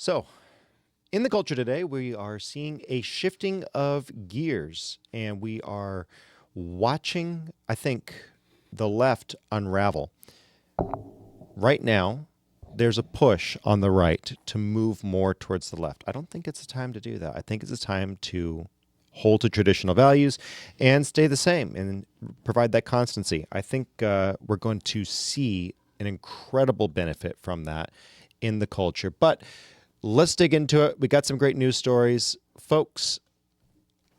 So, in the culture today, we are seeing a shifting of gears, and we are watching, I think, the left unravel. Right now, there's a push on the right to move more towards the left. I don't think it's a time to do that. I think it's a time to hold to traditional values and stay the same and provide that constancy. I think we're going to see an incredible benefit from that in the culture. But let's dig into it. We got some great news stories. Folks,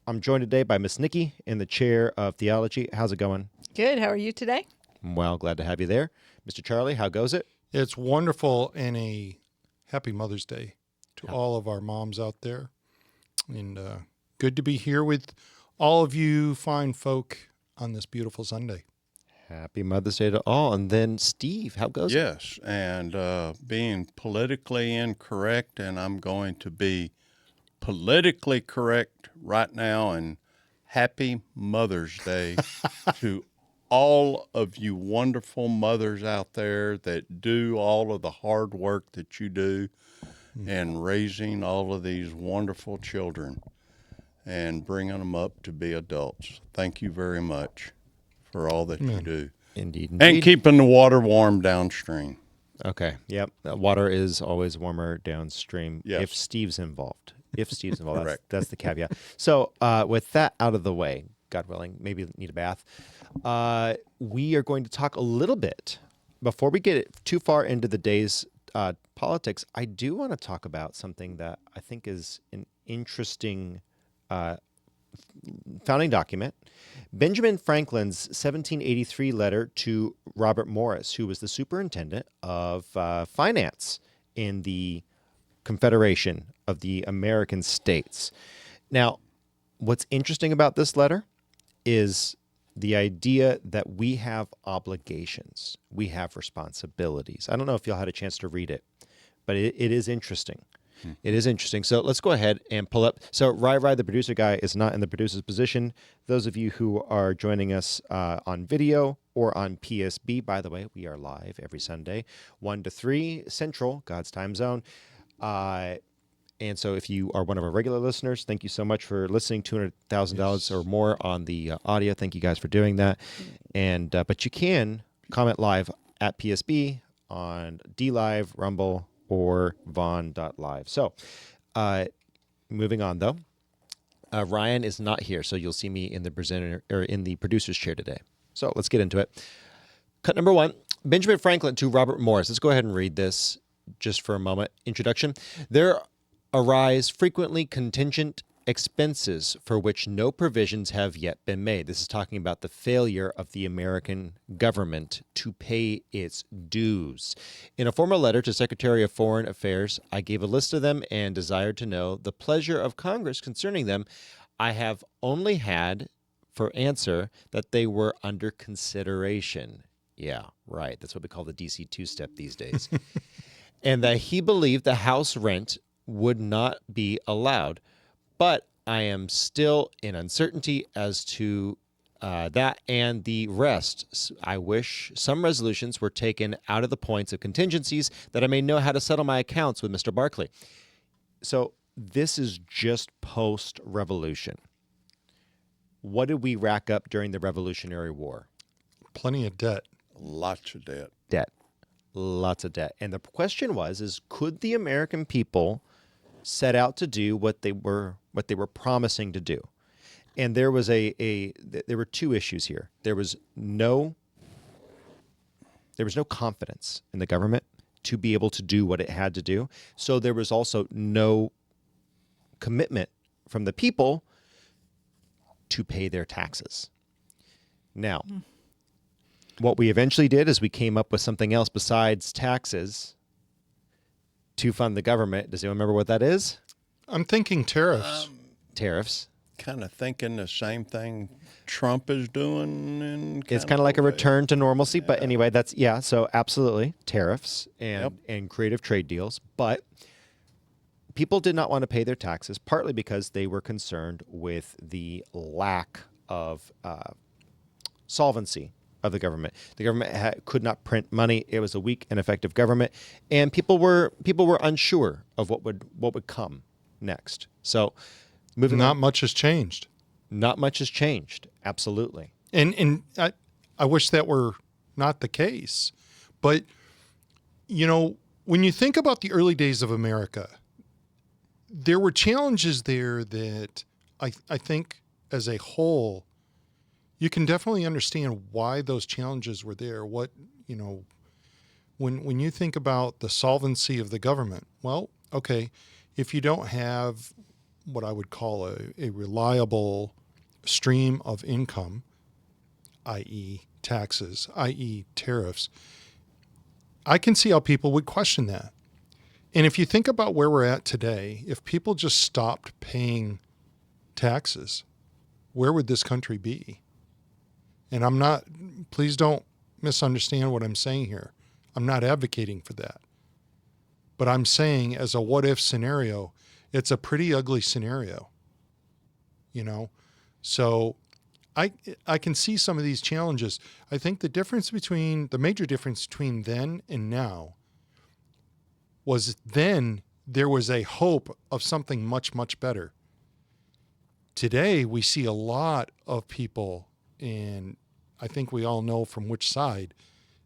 I'm joined today by Miss Nikki in the chair of theology. How's it going? Good. How are you today? Well, glad to have you there. Mr. Charlie, how goes it? It's wonderful, and a happy Mother's Day to all of our moms out there. And good to be here with all of you fine folk on this beautiful Sunday. Happy Mother's Day to all. And then Steve, how goes it? Yes, and being politically incorrect, and I'm going to be politically correct right now, and happy Mother's Day to all of you wonderful mothers out there that do all of the hard work that you do in raising all of these wonderful children and bringing them up to be adults. Thank you very much for all that you do. Indeed. And keeping the water warm downstream. Okay. Yep. Water is always warmer downstream Yes. if Steve's involved. If Steve's involved, Correct. that's the caveat. So with that out of the way, God willing, maybe need a bath. We are going to talk a little bit before we get too far into the day's politics. I do want to talk about something that I think is an interesting founding document. Benjamin Franklin's 1783 letter to Robert Morris, who was the superintendent of finance in the Confederation of the American States. Now, what's interesting about this letter is the idea that we have obligations, we have responsibilities. I don't know if y'all had a chance to read it, but it is interesting. It is interesting. So let's go ahead and pull up. So Rai, the producer guy, is not in the producer's position. Those of you who are joining us on video or on PSB, by the way, we are live every Sunday, 1 to 3 Central, God's time zone. And so if you are one of our regular listeners, thank you so much for listening, $200,000 or more on the audio. Thank you guys for doing that. And but you can comment live at PSB on DLive, Rumble, or Vaughn.live. So moving on, though. Ryan is not here, so you'll see me in the presenter or in the producer's chair today. So let's get into it. Cut number 1, Benjamin Franklin to Robert Morris. Let's go ahead and read this just for a moment. Introduction. There arise frequently contingent expenses for which no provisions have yet been made. This is talking about the failure of the American government to pay its dues. In a formal letter to Secretary of Foreign Affairs, I gave a list of them and desired to know the pleasure of Congress concerning them. I have only had for answer that they were under consideration. Yeah, right. That's what we call the DC two-step these days. And that he believed the house rent would not be allowed. But I am still in uncertainty as to that and the rest. I wish some resolutions were taken out of the points of contingencies that I may know how to settle my accounts with Mr. Barclay. So this is just post-revolution. What did we rack up during the Revolutionary War? Plenty of debt. Lots of debt. Debt. Lots of debt. And the question was, could the American people set out to do what they were promising to do? And there was there were two issues here. There was no confidence in the government to be able to do what it had to do. So there was also no commitment from the people to pay their taxes. Now, what we eventually did is we came up with something else besides taxes to fund the government. Does anyone remember what that is? I'm thinking tariffs. Tariffs. Kind of thinking the same thing Trump is doing. It's kind of like a return to normalcy. But anyway, so absolutely tariffs and creative trade deals. But people did not want to pay their taxes, partly because they were concerned with the lack of solvency of the government. The government could not print money. It was a weak and effective government, and people were unsure of what would come next. So, moving Not on, much has changed. not much has changed. Absolutely. And I wish that were not the case. But, you know, when you think about the early days of America, there were challenges there that I think as a whole, you can definitely understand why those challenges were there. What, you know, when you think about the solvency of the government, well, okay, if you don't have what I would call a reliable stream of income, i.e. taxes, i.e. tariffs, I can see how people would question that. And if you think about where we're at today, if people just stopped paying taxes, where would this country be? And I'm not, please don't misunderstand what I'm saying here. I'm not advocating for that. But I'm saying as a what if scenario, it's a pretty ugly scenario, you know? So I can see some of these challenges. I think the major difference between then and now was then there was a hope of something much, much better. Today, we see a lot of people, and I think we all know from which side,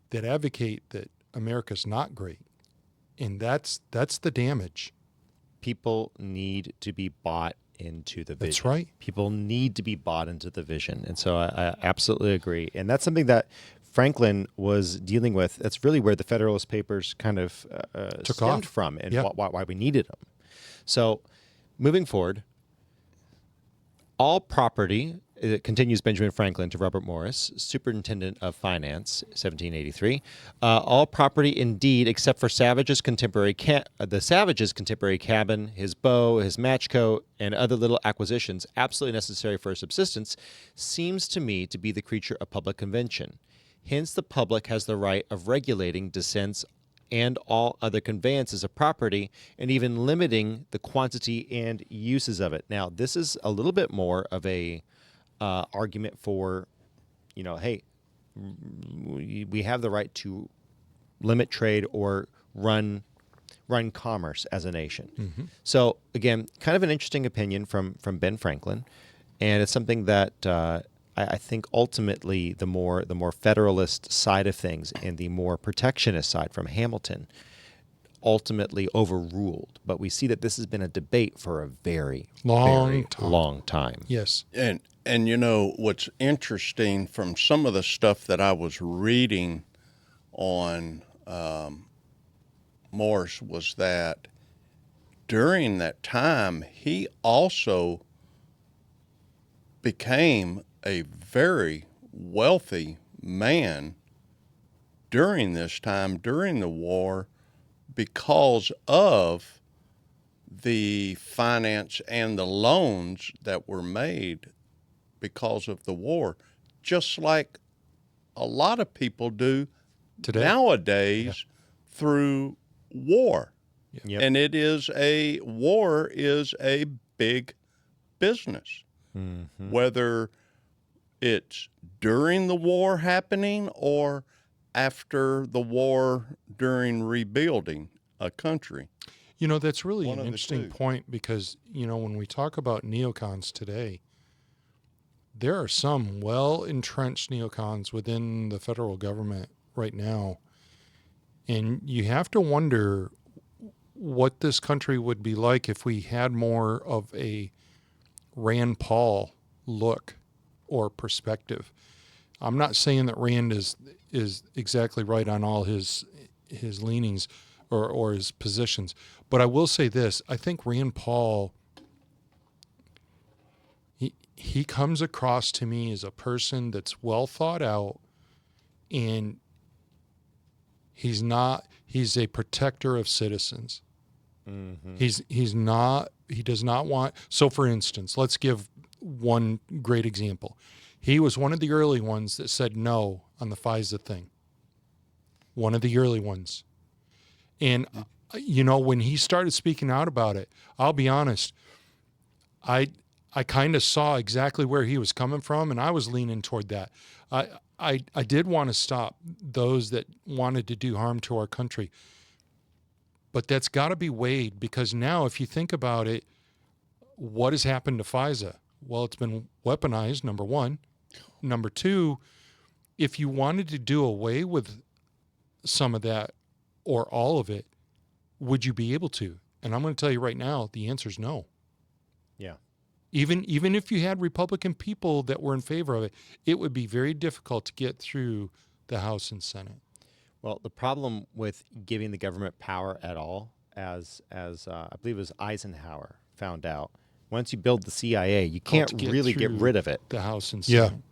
that advocate that America's not great. And that's the damage. People need to be bought into the vision. That's right. People need to be bought into the vision. And so I absolutely agree. And that's something that Franklin was dealing with. That's really where the Federalist Papers kind of Took stemmed off. from, and Yeah. why we needed them. So moving forward, all property, it continues Benjamin Franklin to Robert Morris, Superintendent of Finance, 1783. All property, indeed, except for the Savage's contemporary cabin, his bow, his match coat, and other little acquisitions absolutely necessary for subsistence, seems to me to be the creature of public convention. Hence, the public has the right of regulating descents and all other conveyances of property, and even limiting the quantity and uses of it. Now, this is a little bit more of a argument for, hey, we have the right to limit trade or run commerce as a nation. Mm-hmm. So again, kind of an interesting opinion from Ben Franklin, and it's something that I think ultimately the more federalist side of things and the more protectionist side from Hamilton ultimately overruled. But we see that this has been a debate for a very long time. Yes. And you know what's interesting from some of the stuff that I was reading on Morse was that during that time he also became a very wealthy man during this time, during the war, because of the finance and the loans that were made because of the war, just like a lot of people do Today? nowadays through war. Yep. And war is a big business. Mm-hmm. Whether it's during the war happening or after the war during rebuilding a country. You know, that's really One an of the interesting two. point because, when we talk about neocons today, there are some well-entrenched neocons within the federal government right now. And you have to wonder what this country would be like if we had more of a Rand Paul look or perspective. I'm not saying that Rand is exactly right on all his leanings or his positions, but I will say this. I think Rand Paul, he comes across to me as a person that's well thought out, and he's a protector of citizens. Mm-hmm. He does not want, so for instance, let's give one great example. He was one of the early ones that said no on the FISA thing. One of the early ones. And, when he started speaking out about it, I'll be honest, I kind of saw exactly where he was coming from, and I was leaning toward that. I did want to stop those that wanted to do harm to our country. But that's got to be weighed, because now if you think about it, what has happened to FISA? Well, it's been weaponized, number one. Number two, if you wanted to do away with some of that or all of it, would you be able to? And I'm going to tell you right now, the answer is no. Yeah. Even if you had Republican people that were in favor of it, it would be very difficult to get through the House and Senate. Well, the problem with giving the government power at all, as I believe it was Eisenhower found out, once you build the CIA, you can't to get really get through rid of it. The House and Yeah. Senate.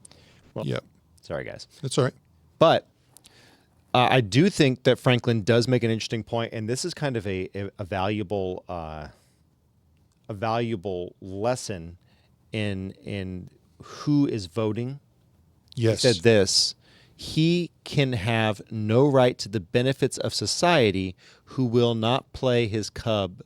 Well, Yeah. Sorry, guys. That's all right. But I do think that Franklin does make an interesting point, and this is kind of a valuable lesson in who is voting. Yes. He said this: he can have no right to the benefits of society who will not play his club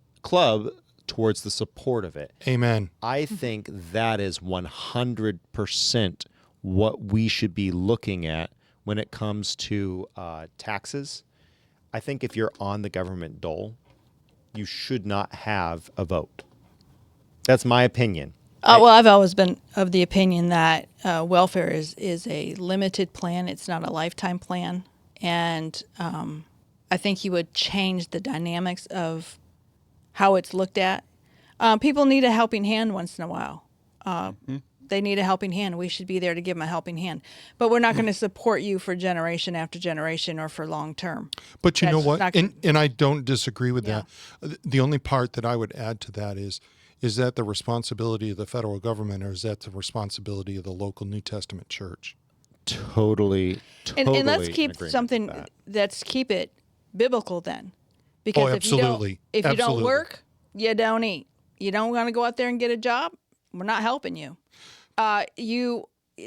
towards the support of it. Amen. I think that is 100% what we should be looking at when it comes to taxes. I think if you're on the government dole, you should not have a vote. That's my opinion. Well, I've always been of the opinion that welfare is a limited plan. It's not a lifetime plan. And I think you would change the dynamics of how it's looked at. People need a helping hand once in a while. They need a helping hand. We should be there to give them a helping hand. But we're not going to support you for generation after generation or for long term. But you know That's what? not- And I don't disagree with Yeah. that. The only part that I would add to that is that the responsibility of the federal government, or is that the responsibility of the local New Testament church? Totally. And let's in keep agreement something, with that. let's keep it biblical then. Because absolutely. if you don't Absolutely. work, you don't eat. You don't want to go out there and get a job, we're not helping you.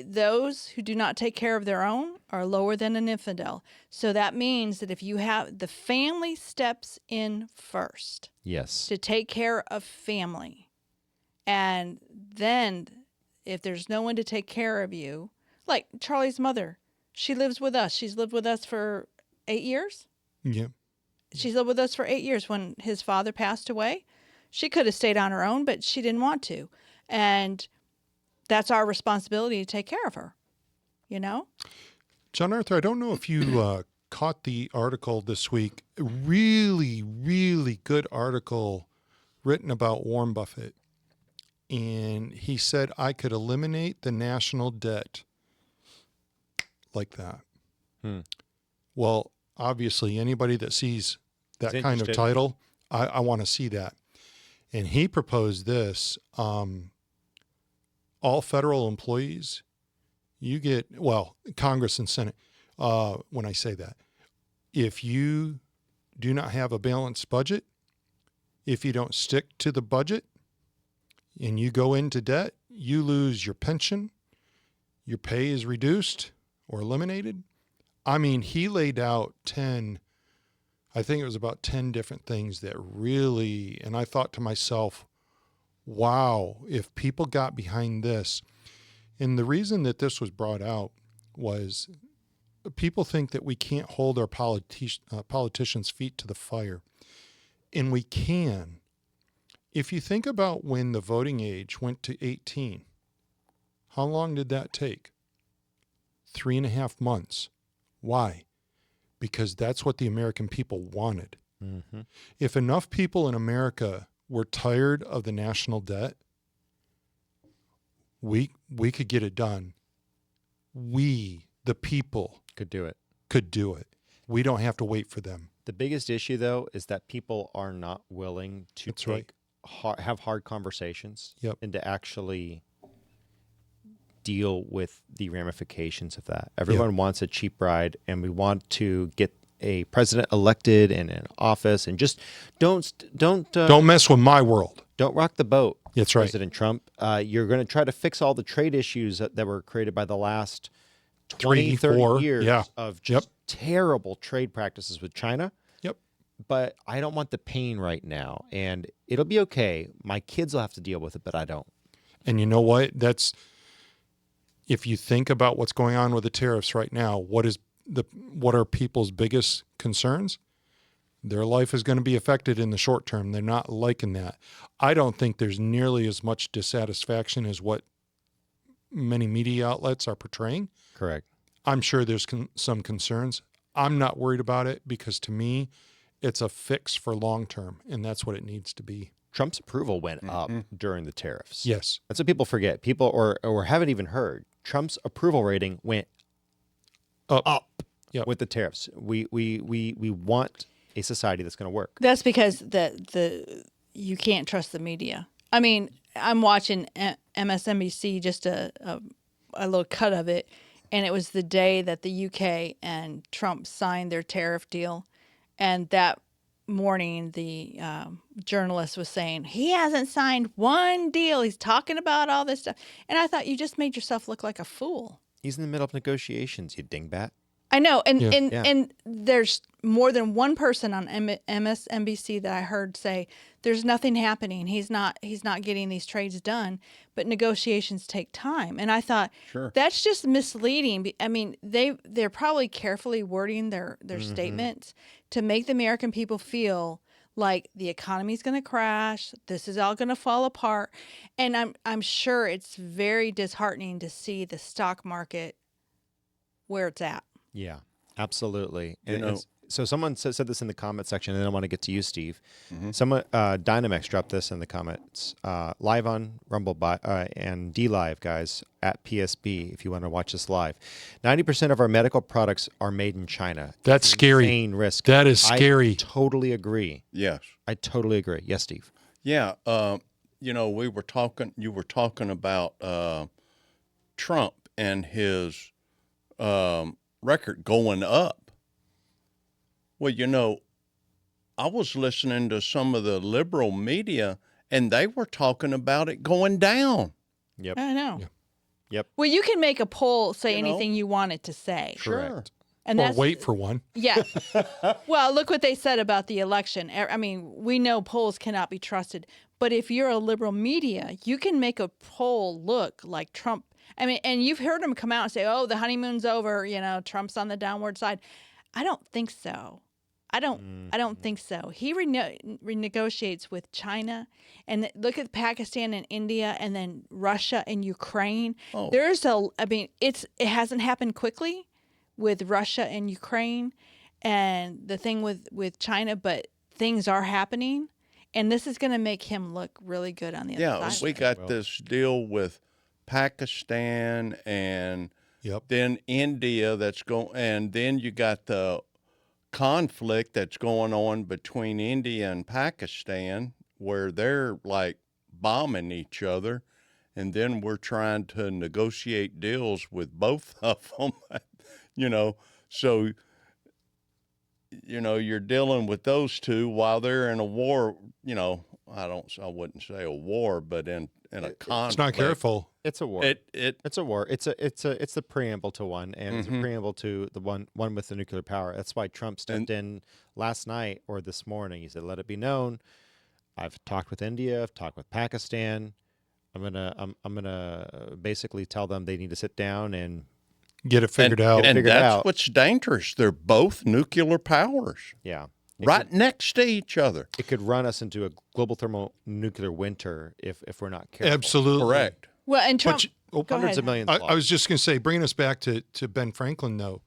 Those who do not take care of their own are lower than an infidel. So that means that if you have the family steps in first Yes. to take care of family, and then if there's no one to take care of you, like Charlie's mother, she lives with us. She's lived with us for 8 years. Yeah. She's lived with us for 8 years. When his father passed away, she could have stayed on her own, but she didn't want to. And that's our responsibility to take care of her, you know? John Arthur, I don't know if you caught the article this week. A really, really good article written about Warren Buffett. And he said, I could eliminate the national debt like that. Well, obviously, anybody that sees that Is kind of interested. title, I want to see that. And he proposed this. All federal employees, you get, well, Congress and Senate, when I say that, if you do not have a balanced budget, if you don't stick to the budget and you go into debt, you lose your pension, your pay is reduced or eliminated. I mean, he laid out 10, I think it was about 10 different things that really, and I thought to myself, wow, if people got behind this. And the reason that this was brought out was people think that we can't hold our politicians' feet to the fire. And we can. If you think about when the voting age went to 18, how long did that take? 3.5 months. Why? Because that's what the American people wanted. Mm-hmm. If enough people in America were tired of the national debt, we could get it done. We, the people, Could do it. could do it. We don't have to wait for them. The biggest issue, though, is that people are not willing to That's right. have hard conversations Yep. and to actually deal with the ramifications of that. Everyone wants a cheap ride, and we want to get a president elected and in office, and just don't Mess with my world. don't rock the boat. That's right. President Trump. You're going to try to fix all the trade issues that were created by the last 20, 30 4, years yeah. of just terrible trade practices with China. Yep. But I don't want the pain right now, and it'll be okay. My kids will have to deal with it, but I don't. And you know what? if you think about what's going on with the tariffs right now, what are people's biggest concerns? Their life is going to be affected in the short term. They're not liking that. I don't think there's nearly as much dissatisfaction as what many media outlets are portraying. Correct. I'm sure there's some concerns. I'm not worried about it because to me, it's a fix for long term, and that's what it needs to be. Trump's approval went up during the tariffs. Yes. That's what people forget. People or haven't even heard. Trump's approval rating went up Yep. with the tariffs. We want a society that's going to work. That's because the you can't trust the media. I mean, I'm watching MSNBC, just a little cut of it, and it was the day that the UK and Trump signed their tariff deal, and that morning the journalist was saying he hasn't signed one deal. He's talking about all this stuff, and I thought you just made yourself look like a fool. He's in the middle of negotiations, you dingbat. I know, and Yeah. and there's more than one person on MSNBC that I heard say there's nothing happening. He's not getting these trades done, but negotiations take time. And I thought that's just misleading. I mean, they're probably carefully wording their statements to make the American people feel like the economy's going to crash, this is all going to fall apart, and I'm sure it's very disheartening to see the stock market where it's at. Yeah, absolutely. You know- So someone said this in the comment section, and then I want to get to you, Steve. Someone, Dynamex dropped this in the comments. Live on Rumble and DLive, guys, at PSB, if you want to watch this live. 90% of our medical products are made in China. That's It's scary. insane risk. That is scary. I totally agree. Yes. I totally agree. Yes, Steve. Yeah. You know, you were talking about Trump and his record going up. Well, you know, I was listening to some of the liberal media, and they were talking about it going down. Yep. I know. Yeah. Yep. Well, you can make a poll say You know? anything you want it to say. Correct. And Or that's wait for one. Yeah. Well, look what they said about the election. I mean, we know polls cannot be trusted, but if you're a liberal media, you can make a poll look like Trump. I mean, and you've heard him come out and say, "Oh, the honeymoon's over. You know, Trump's on the downward side." I don't think so. I don't think so. He renegotiates with China, and look at Pakistan and India, and then Russia and Ukraine. Oh. I mean, it hasn't happened quickly with Russia and Ukraine, and the thing with China, but things are happening, and this is going to make him look really good on the other Yeah, side. we got this deal with Pakistan and Yep. then India that's going, and then you got the conflict that's going on between India and Pakistan where they're like bombing each other, and then we're trying to negotiate deals with both of them. You know, so you know you're dealing with those two while they're in a war. You know, I wouldn't say a war, but in a conflict. It's not careful. It's a war. It's a war. It's the preamble to one, and it's a preamble to the one with the nuclear power. That's why Trump stepped in last night or this morning. He said, "Let it be known, I've talked with India. I've talked with Pakistan. I'm gonna basically tell them they need to sit down and Get it figured out. And Figured that's out. what's dangerous. They're both nuclear powers, yeah." right next to each other. It could run us into a global thermonuclear winter if we're not careful. Absolutely. Correct. Well, and Trump. oh, Go Hundreds ahead. of millions. I lost. was just going to say, bringing us back to Ben Franklin, though,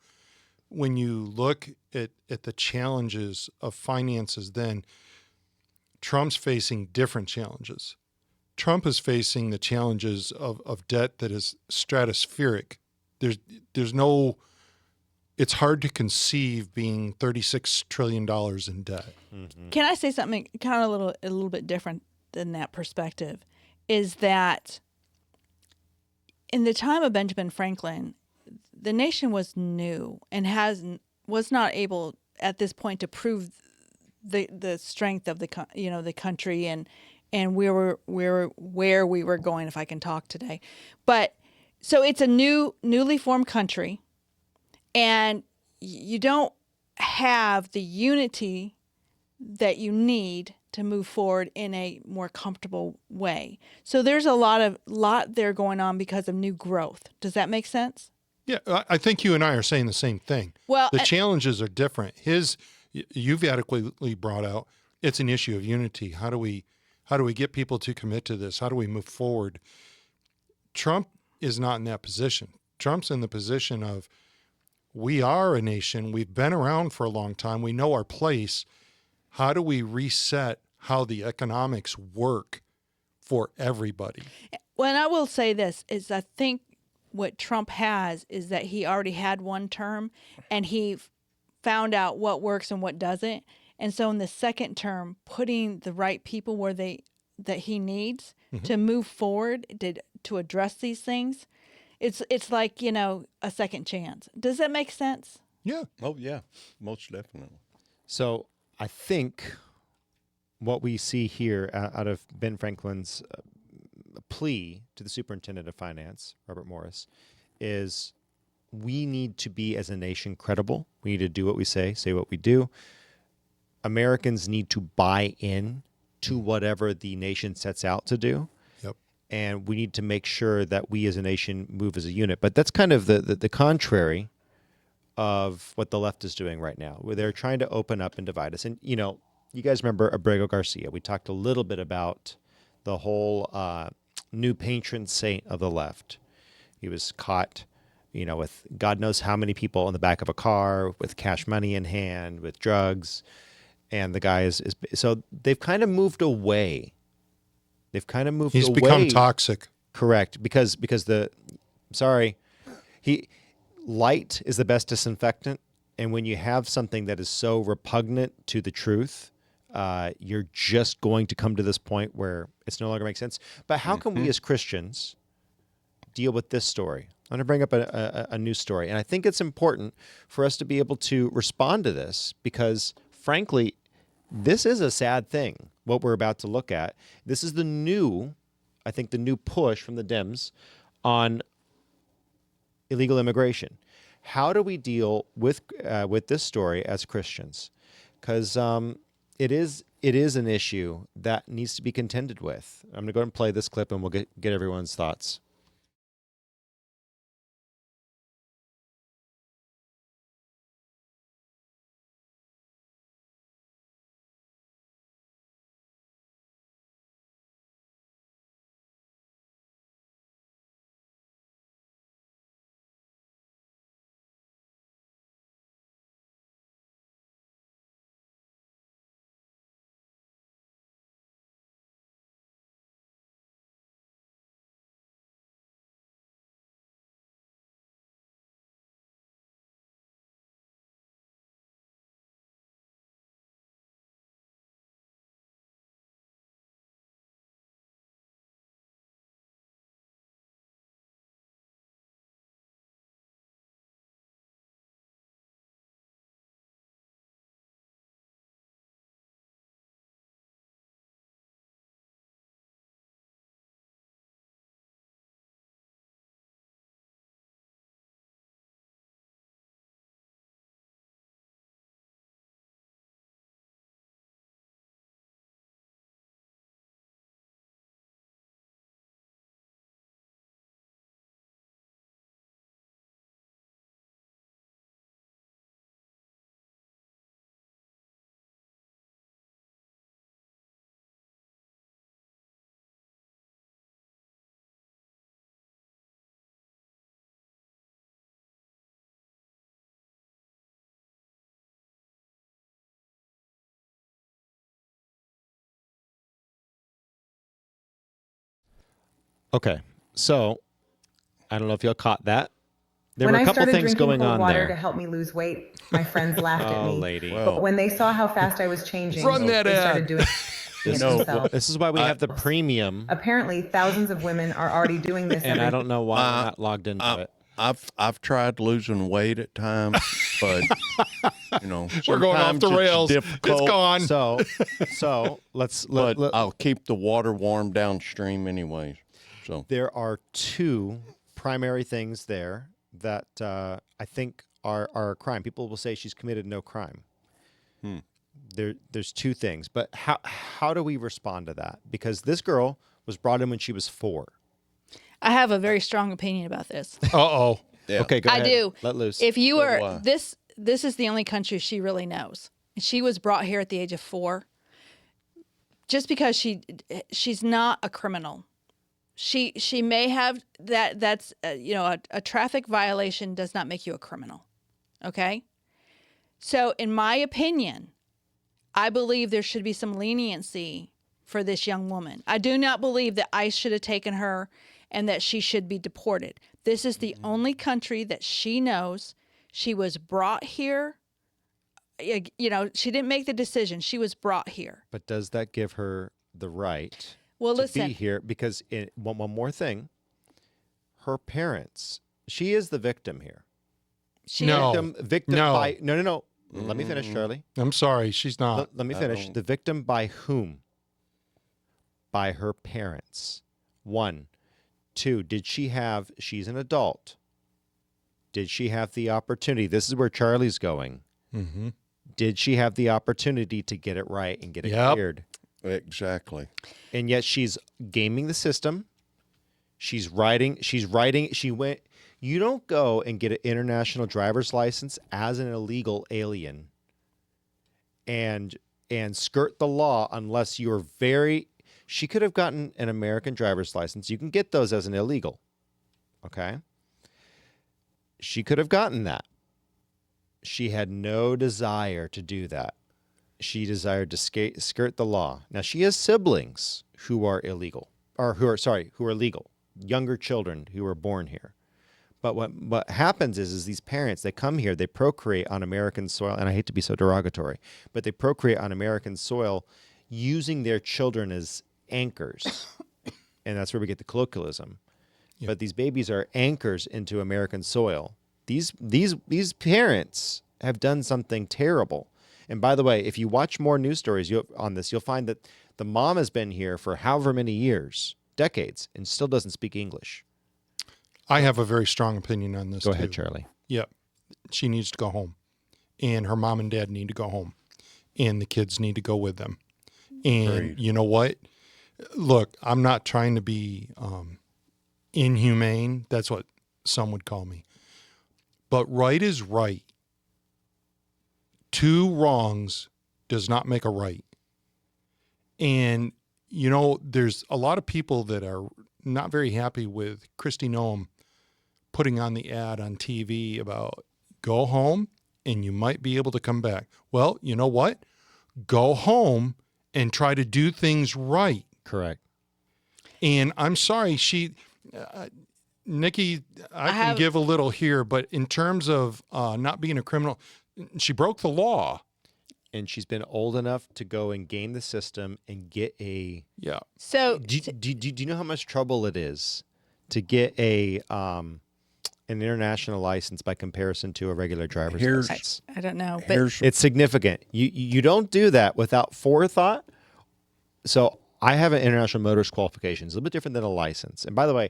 when you look at the challenges of finances, then Trump's facing different challenges. Trump is facing the challenges of debt that is stratospheric. There's no, it's hard to conceive being $36 trillion in debt. Can I say something kind of a little bit different than that perspective? Is that in the time of Benjamin Franklin, the nation was new and was not able at this point to prove the strength of the country and where we were going, if I can talk today. But so it's a newly formed country, and you don't have the unity that you need to move forward in a more comfortable way. So there's a lot there going on because of new growth. Does that make sense? Yeah, I think you and I are saying the same thing. Well, The challenges are different. You've adequately brought out, it's an issue of unity. How do we get people to commit to this? How do we move forward? Trump is not in that position. Trump's in the position of, we are a nation. We've been around for a long time. We know our place. How do we reset how the economics work for everybody? Well, and I will say this is I think what Trump has is that he already had one term and he found out what works and what doesn't. And so in the second term, putting the right people where that he needs to move forward to address these things, it's like, a second chance. Does that make sense? Yeah. Oh, yeah, most definitely. So I think what we see here out of Ben Franklin's plea to the superintendent of finance, Robert Morris, is we need to be as a nation credible. We need to do what we say what we do. Americans need to buy in to whatever the nation sets out to do. Yep. And we need to make sure that we as a nation move as a unit. But that's kind of the contrary of what the left is doing right now, where they're trying to open up and divide us. And, you guys remember Abrego Garcia. We talked a little bit about the whole new patron saint of the left. He was caught, with God knows how many people in the back of a car, with cash money in hand, with drugs. And the guy is so they've kind of moved away. He's become toxic. Correct. Because light is the best disinfectant. And when you have something that is so repugnant to the truth, you're just going to come to this point where it's no longer makes sense. But how can we as Christians deal with this story? I'm going to bring up a new story. And I think it's important for us to be able to respond to this because, frankly, this is a sad thing, what we're about to look at. This is the new push from the Dems on illegal immigration. How do we deal with this story as Christians? Because it is an issue that needs to be contended with. I'm going to go ahead and play this clip, and we'll get everyone's thoughts. Okay, so I don't know if y'all caught that. There were a couple things going on water there. to help me lose weight, my friends laughed at me. Oh, lady. But when they saw how fast I was changing, Run that they ad. started doing it themselves. This is why we have the premium, Apparently, thousands of women are already doing this. and every I don't know why we're not logged into it. I've tried losing weight at times, but We're going off sometimes the it's rails. difficult. It's gone. So let's. But I'll keep the water warm downstream anyways. So There are two primary things there that I think are a crime. People will say she's committed no crime. there's two things, but how do we respond to that? Because this girl was brought in when she was 4. I have a very strong opinion about this. Uh-oh. Yeah. Okay, go I ahead. do. Let loose. If you So are do I. this is the only country she really knows. She was brought here at the age of 4. Just because she's not a criminal. She may have that's a traffic violation does not make you a criminal. Okay? So in my opinion, I believe there should be some leniency for this young woman. I do not believe that ICE should have taken her and that she should be deported. This is the only country that she knows. She was brought here. You know, she didn't make the decision. She was brought here. But does that give her the right Well, to listen. be here? Because one more thing, her parents. She is the victim here. She No. Victim No. by no. Let me finish, Charlie. I'm sorry, she's not. Let me finish. The victim by whom? By her parents. 1. 2, she's an adult. Did she have the opportunity? This is where Charlie's going. Mm-hmm. Did she have the opportunity to get it right and get it Yep. cleared? Exactly. And yet she's gaming the system. She went, you don't go and get an international driver's license as an illegal alien and skirt the law unless you're she could have gotten an American driver's license. You can get those as an illegal. Okay. She could have gotten that. She had no desire to do that. She desired to skirt the law. Now she has siblings who are illegal, or who are legal, younger children who were born here. But what happens is these parents, they come here, they procreate on American soil, and I hate to be so derogatory, but they procreate on American soil using their children as anchors. And that's where we get the colloquialism. Yep. But these babies are anchors into American soil. These parents have done something terrible. And by the way, if you watch more news stories on this, you'll find that the mom has been here for however many years, decades, and still doesn't speak English. I have a very strong opinion on this. Go ahead, too. Charlie. Yep. She needs to go home. And her mom and dad need to go home. And the kids need to go with them. And Agreed. you know what? Look, I'm not trying to be inhumane. That's what some would call me. But right is right. 2 wrongs does not make a right. And, you know, there's a lot of people that are not very happy with Kristi Noem putting on the ad on TV about go home and you might be able to come back. Well, you know what? Go home and try to do things right. Correct. And I'm sorry, Nikki, I can give a little here, but in terms of not being a criminal, she broke the law. And she's been old enough to go and game the system and get a. Yeah. So Do you know how much trouble it is to get an international license by comparison to a regular driver's Here's- license? I don't know, but Here's It's significant. You don't do that without forethought. So I have an international motorist qualification. It's a little bit different than a license. And by the way,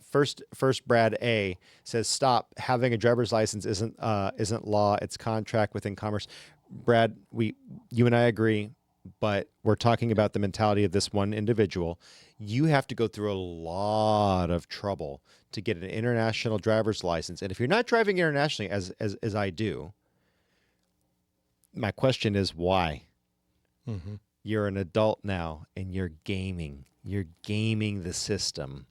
first Brad A says stop. Having a driver's license isn't law. It's contract within commerce. Brad, you and I agree, but we're talking about the mentality of this one individual. You have to go through a lot of trouble to get an international driver's license. And if you're not driving internationally, as I do, my question is why? Mm-hmm. You're an adult now, and you're gaming. You're gaming the system.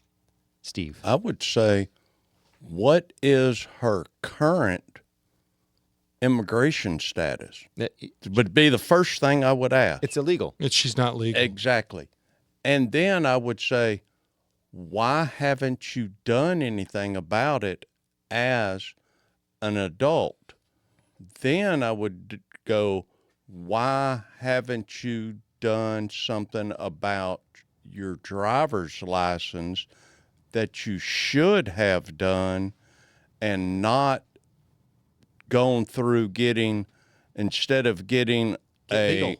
Steve. I would say, what is her current immigration status? Would be the first thing I would ask. It's illegal. She's not legal. Exactly. And then I would say, why haven't you done anything about it as an adult? Then I would go, why haven't you done something about your driver's license that you should have done and not gone through getting, instead of getting Legal.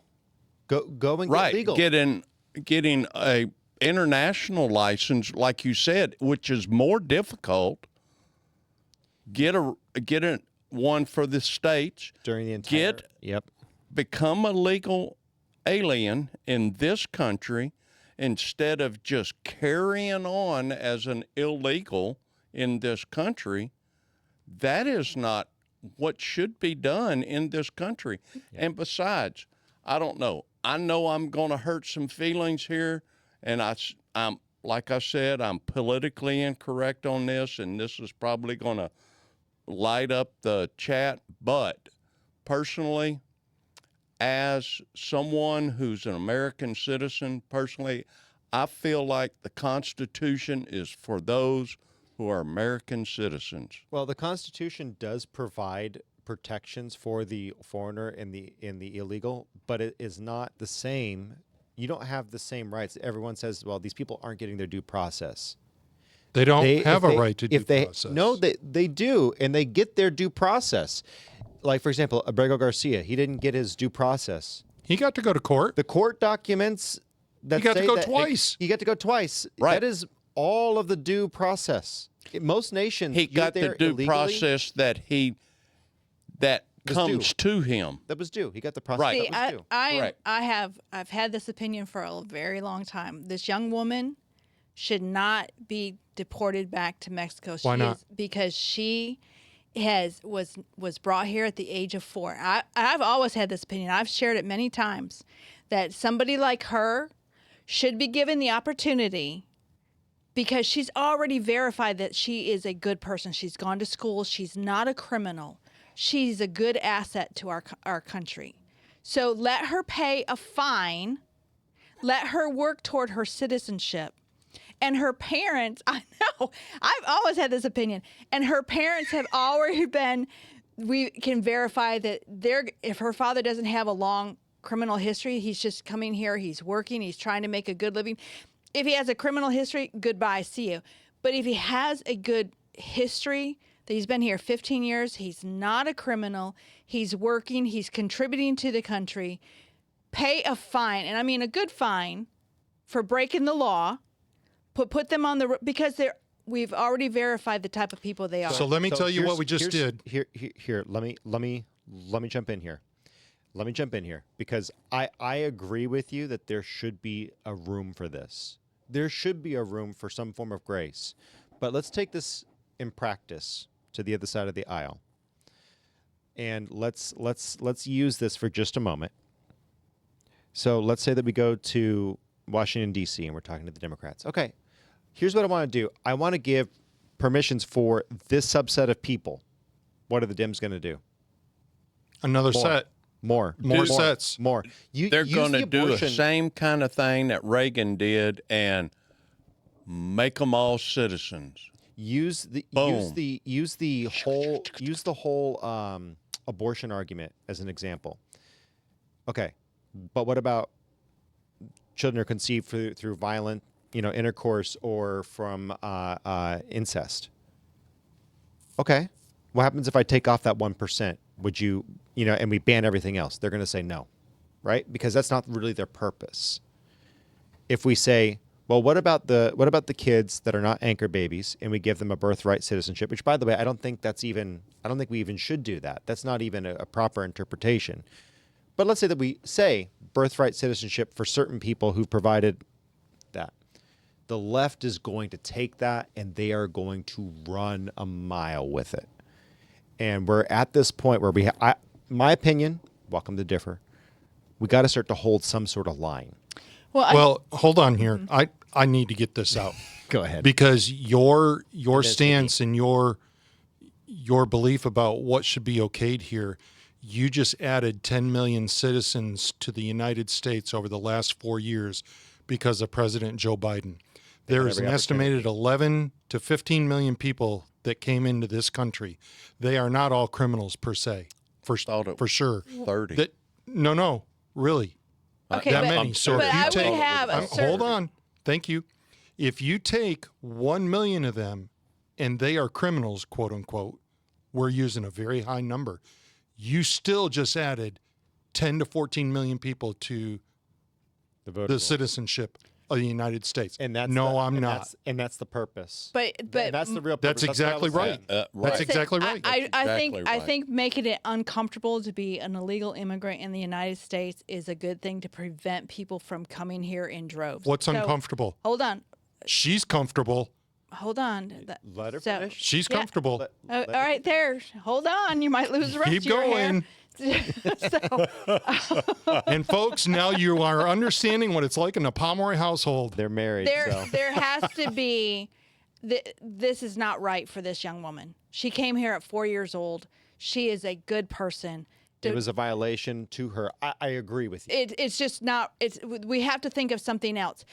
Go and right, get legal. getting a international license, like you said, which is more difficult. Get one for the states. During the entire. Get Yep. become a legal alien in this country instead of just carrying on as an illegal in this country. That is not what should be done in this country. And besides, I don't know. I know I'm going to hurt some feelings here, and I'm like I said, I'm politically incorrect on this, and this is probably going to light up the chat. But personally, as someone who's an American citizen, personally, I feel like the Constitution is for those who are American citizens. Well, the Constitution does provide protections for the foreigner and the illegal, but it is not the same. You don't have the same rights. Everyone says, well, these people aren't getting their due process. They don't have a if right to due process. No, they do, and they get their due process. Like, for example, Abrego Garcia, he didn't get his due process. He got to go to court. The court documents that He got to say go that twice. He got to go twice. Right. That is all of the due process. Most nations, He you're got the there due illegally, process that Was comes to him. that was due. He got the process Right. that was due. Correct. I've had this opinion for a very long time. This young woman should not be deported back to Mexico. Why not? Because she was brought here at the age of 4. I've always had this opinion. I've shared it many times that somebody like her should be given the opportunity because she's already verified that she is a good person. She's gone to school. She's not a criminal. She's a good asset to our country. So let her pay a fine. Let her work toward her citizenship. And her parents, I know, I've always had this opinion, and her parents have already been, we can verify that if her father doesn't have a long criminal history, he's just coming here, he's working, he's trying to make a good living. If he has a criminal history, goodbye, see you. But if he has a good history, that he's been here 15 years, he's not a criminal, he's working, he's contributing to the country, pay a fine, and I mean a good fine for breaking the law, put them on because we've already verified the type of people they are. So let me tell you what we just here's- did. Here, let me jump in here. Let me jump in here because I agree with you that there should be a room for this. There should be a room for some form of grace. But let's take this in practice to the other side of the aisle. And let's use this for just a moment. So let's say that we go to Washington, D.C., and we're talking to the Democrats. Okay, here's what I want to do. I want to give permissions for this subset of people. What are the Dems going to do? Another set. More sets. More. They're going to do the abortion- same kind of thing that Reagan did and make them all citizens. Use the whole abortion argument as an example. Okay, but what about children are conceived through violent, intercourse or from incest? Okay, what happens if I take off that 1%? Would you, and we ban everything else? They're going to say no, right? Because that's not really their purpose. If we say, well, what about the kids that are not anchor babies, and we give them a birthright citizenship? Which, by the way, I don't think we even should do that. That's not even a proper interpretation. But let's say that we say birthright citizenship for certain people who provided that. The left is going to take that and they are going to run a mile with it. And we're at this point where my opinion, welcome to differ, we got to start to hold some sort of line. Well, hold on here. I need to get this out. Go ahead. Because your stance and your belief about what should be okayed here, you just added 10 million citizens to the United States over the last 4 years because of President Joe Biden. There is an estimated 11 to 15 million people that came into this country. They are not all criminals per se, for sure. 30. No, really. Okay, That but, many. So but if you I take, would have a certain, hold on. Thank you. If you take 1 million of them and they are criminals, quote unquote, we're using a very high number. You still just added 10 to 14 million people to the citizenship. of the United States. And that's no, the, I'm and not. That's the purpose. But That's the real purpose. That's exactly what I was right. saying. Right. That's exactly right. I exactly think I right. think making it uncomfortable to be an illegal immigrant in the United States is a good thing to prevent people from coming here in droves. What's So, uncomfortable? Hold on. She's comfortable. Hold on. Let her So- finish. She's Yeah. comfortable. All right, there. Hold on. You might lose the rest Keep of your hair. going. And folks, now you are understanding what it's like in a Pomeroy household. They're married. There, so. there has to be. This is not right for this young woman. She came here at 4 years old. She is a good person. It was a violation to her. I agree with you. It's just not. We have to think of something else.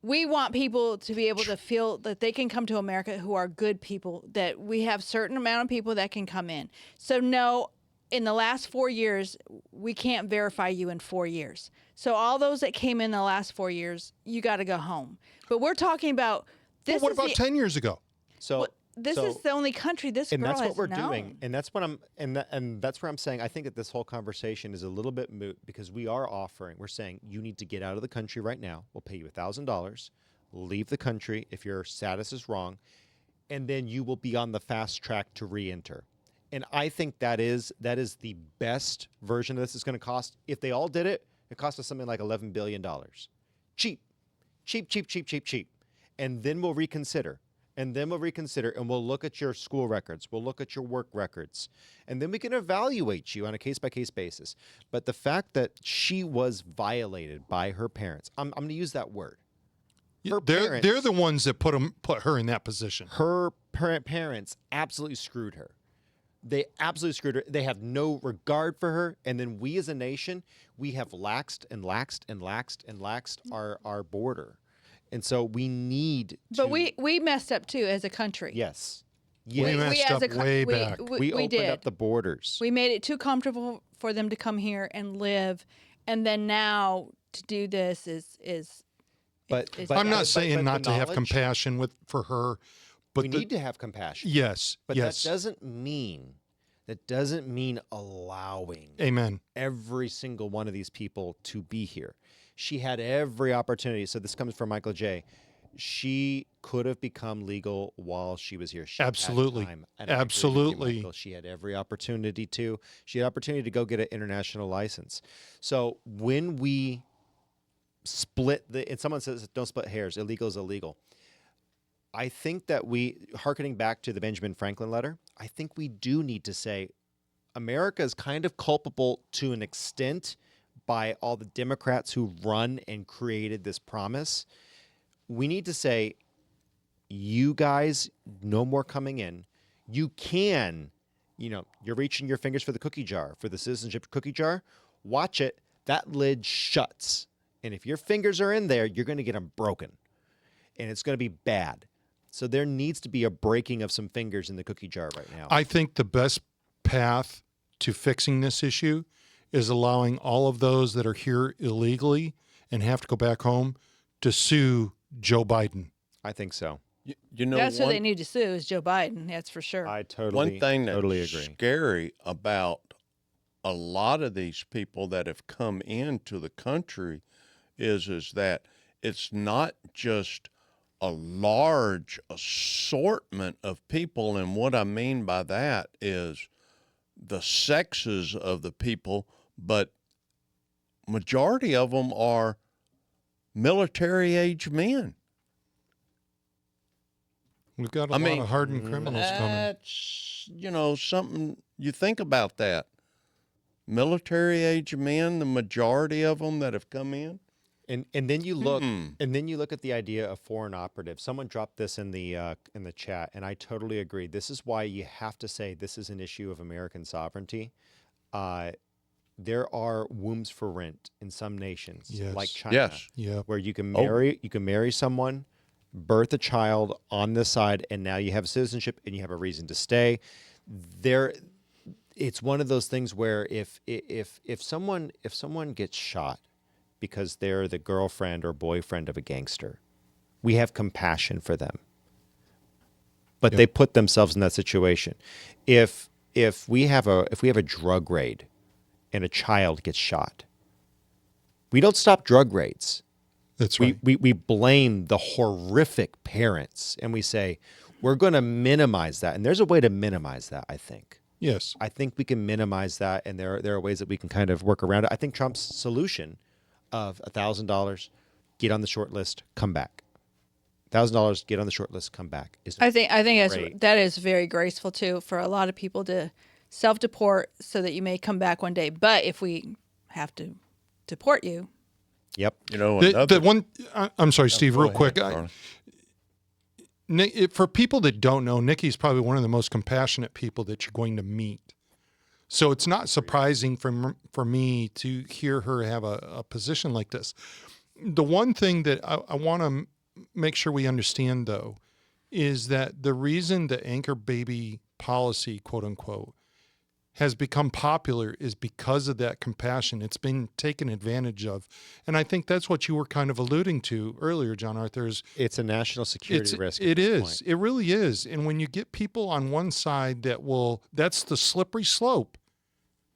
We want people to be able to feel that they can come to America who are good people. That we have certain amount of people that can come in. So no, in the last 4 years, we can't verify you in 4 years. So all those that came in the last 4 years, you got to go home. But we're talking about Well, this. what is about the, 10 years ago? So This so- is the only country this and girl that's has what we're known. doing, and that's what and that's where I'm saying I think that this whole conversation is a little bit moot because we're saying you need to get out of the country right now. We'll pay you $1,000, leave the country if your status is wrong, and then you will be on the fast track to re-enter. And I think that is the best version of this. It's going to cost, if they all did it, it cost us something like $11 billion. Cheap. And then we'll reconsider. And we'll look at your school records. We'll look at your work records. And then we can evaluate you on a case-by-case basis. But the fact that she was violated by her parents, I'm going to use that word. Her They're parents- the ones that put her in that position. Her parents absolutely screwed her. They absolutely screwed her. They have no regard for her. And then we as a nation, we have laxed our border. And so we need to... But we messed up too as a country. Yes. We Yes. messed up way back. We opened did. up the borders. We made it too comfortable for them to come here and live, and then now to do this is. But I'm not but saying the not to have knowledge- compassion for her, but We need to have compassion. yes, But yes, that doesn't mean allowing amen. every single one of these people to be here. She had every opportunity. So this comes from Michael J. She could have become legal while she was here. She had Absolutely. time. And I agree with you, Absolutely. Michael. She had every opportunity to. She had opportunity to go get an international license. So when we split and someone says don't split hairs, illegal is illegal. I think that hearkening back to the Benjamin Franklin letter, I think we do need to say America is kind of culpable to an extent by all the Democrats who run and created this promise. We need to say, you guys, no more coming in. You can, you're reaching your fingers for the cookie jar, for the citizenship cookie jar. Watch it. That lid shuts. And if your fingers are in there, you're going to get them broken. And it's going to be bad. So there needs to be a breaking of some fingers in the cookie jar right now. I think the best path to fixing this issue is allowing all of those that are here illegally and have to go back home to sue Joe Biden. I think so. You know, That's who they need to sue is Joe Biden. That's for sure. I totally, one thing that's totally agree. scary about a lot of these people that have come into the country is that it's not just a large assortment of people. And what I mean by that is the sexes of the people, but majority of them are military age men. We've got a lot of hardened criminals coming. That's, something you think about that. Military age men, the majority of them that have come in. And then you look at the idea of foreign operatives. Someone dropped this in the chat, and I totally agree. This is why you have to say this is an issue of American sovereignty. There are wombs for rent in some nations, Yes. like China, Yes. Yeah. where you can marry someone, birth a child on this side, and now you have citizenship and you have a reason to stay. It's one of those things where if someone gets shot because they're the girlfriend or boyfriend of a gangster, we have compassion for them. But they put themselves in that situation. If we have a drug raid and a child gets shot, we don't stop drug raids. That's right. We blame the horrific parents, and we say we're going to minimize that. And there's a way to minimize that, I think. Yes. I think we can minimize that, and there are ways that we can kind of work around it. I think Trump's solution of $1,000, get on the short list, come back. $1,000, get on the short list, come back. I think great. that is very graceful too for a lot of people to self-deport so that you may come back one day. But if we have to deport you, Yep. You know, The one, I'm sorry, Steve, go real ahead, quick. Charlie. For people that don't know, Nikki's probably one of the most compassionate people that you're going to meet. So it's not surprising for me to hear her have a position like this. The one thing that I want to make sure we understand, though, is that the reason the anchor baby policy, quote unquote, has become popular is because of that compassion. It's been taken advantage of. And I think that's what you were kind of alluding to earlier, John Arthur. It's a national security risk. It is. It really is. And when you get people on one side that's the slippery slope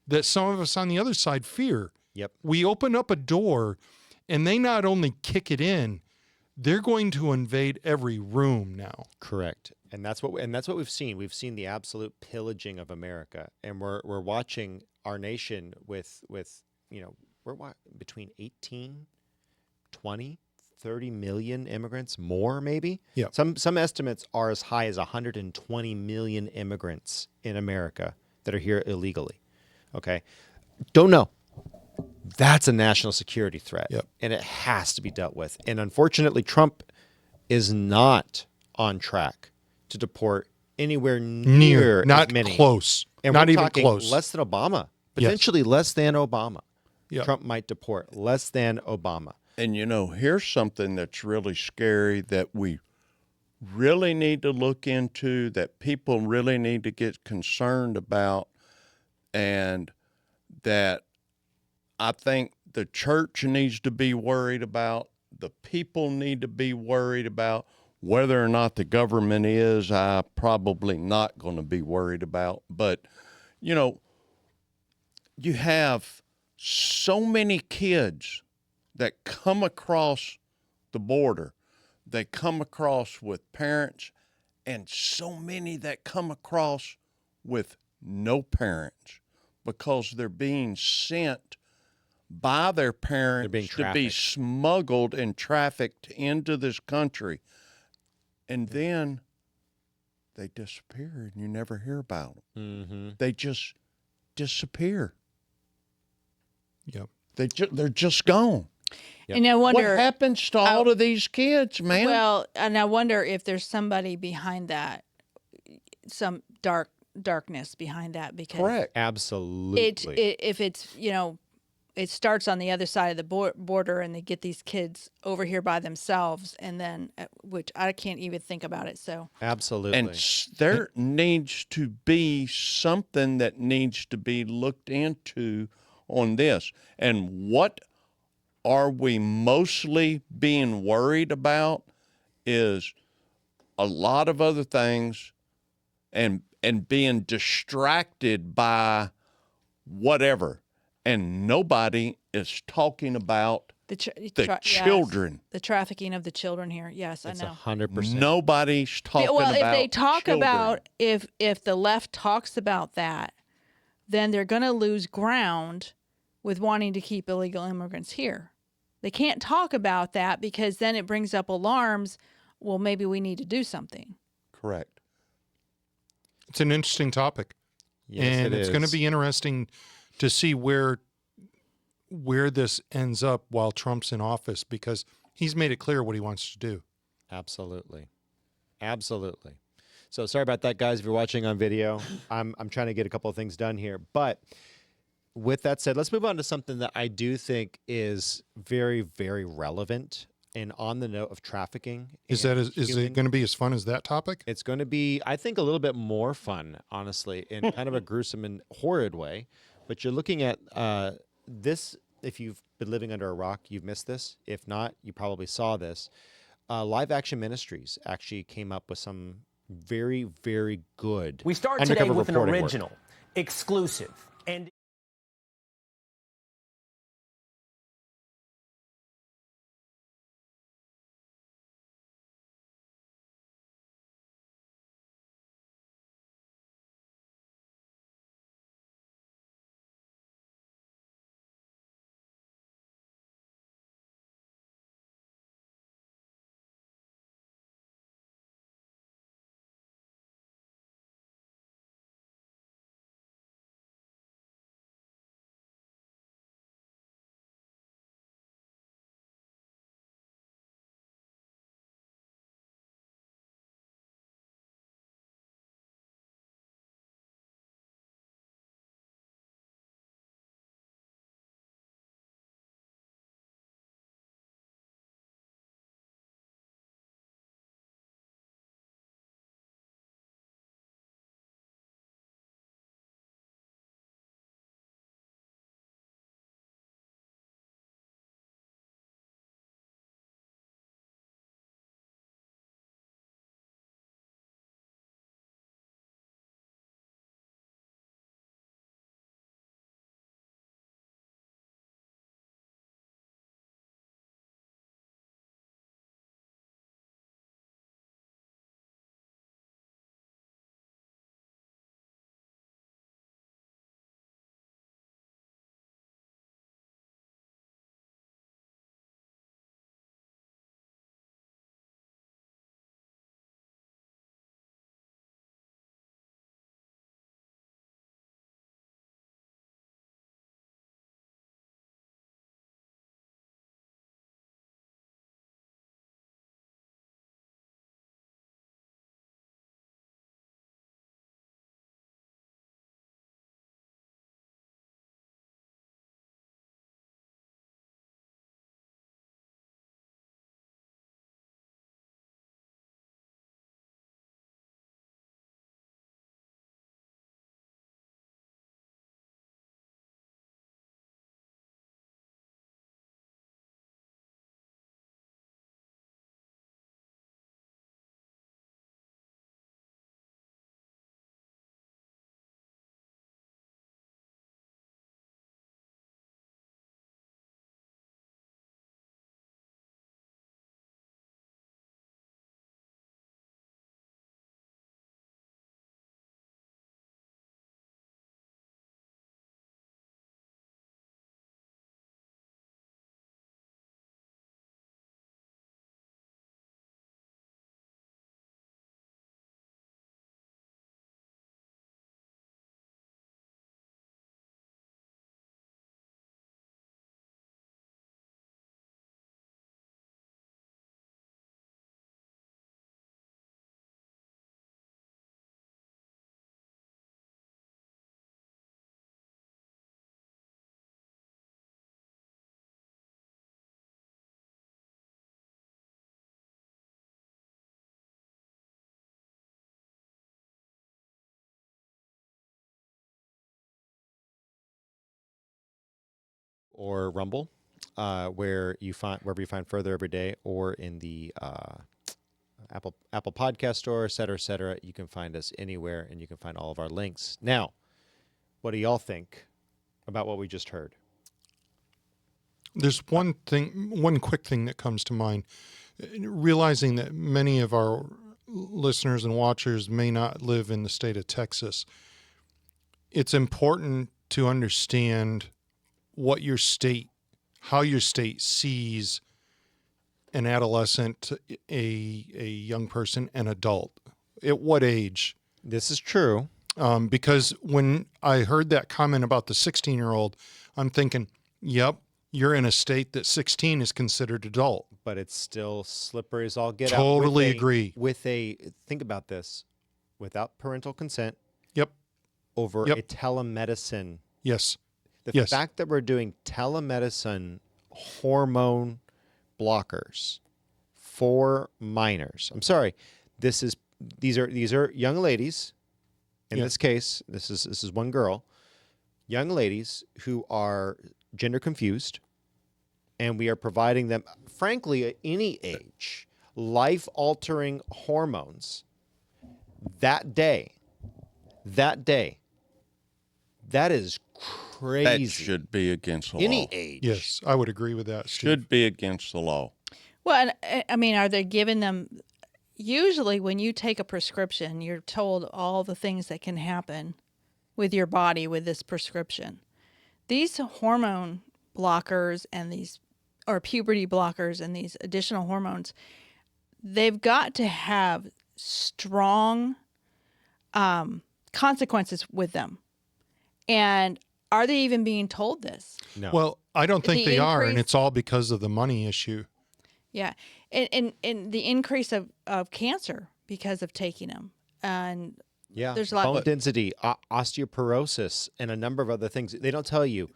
that some of us on the other side fear. Yep. We open up a door and they not only kick it in, they're going to invade every room now. Correct. And that's what we've seen. We've seen the absolute pillaging of America, and we're watching our nation with between 18, 20, 30 million immigrants, more maybe. Yeah. Some estimates are as high as 120 million immigrants in America that are here illegally. Okay. Don't know. That's a national security threat. Yep. And it has to be dealt with. And unfortunately, Trump is not on track to deport anywhere near not as many. close. And not we're even talking close. less than Obama. Yes. Potentially less than Obama. Yep. Trump might deport less than Obama. And you know, here's something that's really scary that we really need to look into, that people really need to get concerned about, and that I think the church needs to be worried about, the people need to be worried about. Whether or not the government is, I probably not going to be worried about. But, you know, you have so many kids that come across the border. They come across with parents, and so many that come across with no parents because they're being sent by their parents being to be trafficked. smuggled and trafficked into this country. And then they disappear and you never hear about them. Mm-hmm. They just disappear. Yep. They're just gone. Yep. and I wonder. What happens to all of these kids, man? Well, and I wonder if there's somebody behind that, some darkness behind that, because Correct. Absolutely. if it's it starts on the other side of the border and they get these kids over here by themselves, and then which I can't even think about it. So Absolutely. And there needs to be something that needs to be looked into on this. And what are we mostly being worried about is a lot of other things, and being distracted by whatever. And nobody is talking about the children. the trafficking of the children here. Yes, It's I know. 100%. Nobody's talking Well, about if they talk children. about if the left talks about that, then they're going to lose ground with wanting to keep illegal immigrants here. They can't talk about that because then it brings up alarms. Well, maybe we need to do something. Correct. It's an interesting topic. Yes, and it it's going to is. be interesting to see where this ends up while Trump's in office, because he's made it clear what he wants to do. Absolutely. Absolutely. So sorry about that, guys. If you're watching on video, I'm trying to get a couple of things done here. But with that said, let's move on to something that I do think is very, very relevant and on the note of trafficking. Is and it human- going to be as fun as that topic? It's going to be, I think, a little bit more fun, honestly, in kind of a gruesome and horrid way. But you're looking at this. If you've been living under a rock, you've missed this. If not, you probably saw this. Live Action Ministries actually came up with some very, very good We start today undercover with an reporting work. original, exclusive, and or Rumble, wherever you find Further every day, or in the Apple Podcast Store, et cetera. You can find us anywhere, and you can find all of our links. Now, what do y'all think about what we just heard? There's one quick thing that comes to mind. Realizing that many of our listeners and watchers may not live in the state of Texas, it's important to understand how your state sees an adolescent, a young person, an adult. At what age? This is true. Because when I heard that comment about the 16-year-old, I'm thinking, yep, you're in a state that 16 is considered adult. But it's still slippery as all get out. Totally agree. Think about this, without parental consent, Yep. over Yep. a telemedicine. Yes. The Yes. fact that we're doing telemedicine hormone blockers for minors. I'm sorry. These are young ladies. In Yeah. this case, this is one girl. Young ladies who are gender confused, and we are providing them, frankly, at any age, life-altering hormones that day. That is crazy. That should be against the Any law. age. Yes, I would agree with that, Steve. Should be against the law. Well, and, I mean, are they giving them? Usually, when you take a prescription, you're told all the things that can happen with your body with this prescription. These hormone blockers or puberty blockers and these additional hormones, they've got to have strong consequences with them. And are they even being told this? No. Well, I don't think The they are, and increase- it's all because of the money issue. Yeah. And the increase of cancer because of taking them. And Yeah, there's a lot bone of- density, osteoporosis, and a number of other things. They don't tell you.